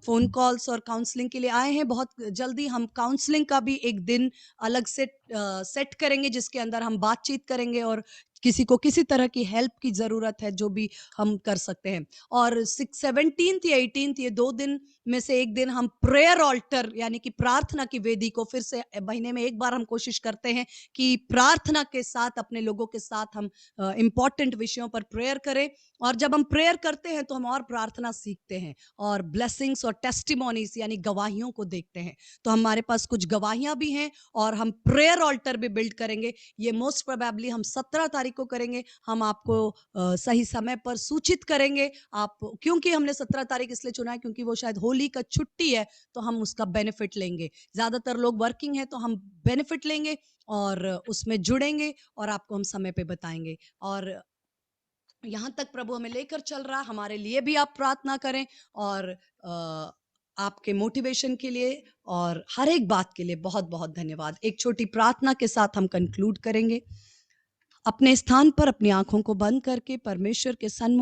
Speaker 3: फोन कॉल्स और काउंसलिंग के लिए आए हैं। बहुत जल्दी हम काउंसलिंग का भी एक दिन अलग से सेट करेंगे, जिसके अंदर हम बातचीत करेंगे और किसी को किसी तरह की हेल्प की जरूरत है जो भी हम कर सकते हैं। और 17th या 18th, ये 2 दिन में से एक दिन हम प्रेयर ऑल्टर यानी कि प्रार्थना की वेदी को फिर से महीने में एक बार हम कोशिश करते हैं कि प्रार्थना के साथ अपने लोगों के साथ हम इंपॉर्टेंट विषयों पर प्रेयर करें। और जब हम प्रेयर करते हैं तो हम और प्रार्थना सीखते हैं और ब्लेसिंग्स और टेस्टिमोनीज यानी गवाहियों को देखते हैं। तो हमारे पास कुछ गवाहियां भी हैं और हम प्रेयर ऑल्टर भी बिल्ड करेंगे। ये मोस्ट प्रोबेबली हम 17 तारीख को करेंगे। हम आपको सही समय पर सूचित करेंगे। क्योंकि हमने 17 तारीख इसलिए चुना है क्योंकि वो शायद होली का छुट्टी है, तो हम उसका बेनिफिट लेंगे। ज्यादातर लोग वर्किंग है तो हम बेनिफिट लेंगे और उसमें जुड़ेंगे और आपको हम समय पे बताएंगे। और यहाँ तक प्रभु हमें लेकर चल रहा, हमारे लिए भी आप प्रार्थना करें और आपके मोटिवेशन के लिए और हर एक बात के लिए बहुत बहुत धन्यवाद। एक छोटी प्रार्थना के साथ हम कंक्लूड करेंगे। अपने स्थान पर अपनी आंखों को बंद करके परमेश्वर के सन्मुख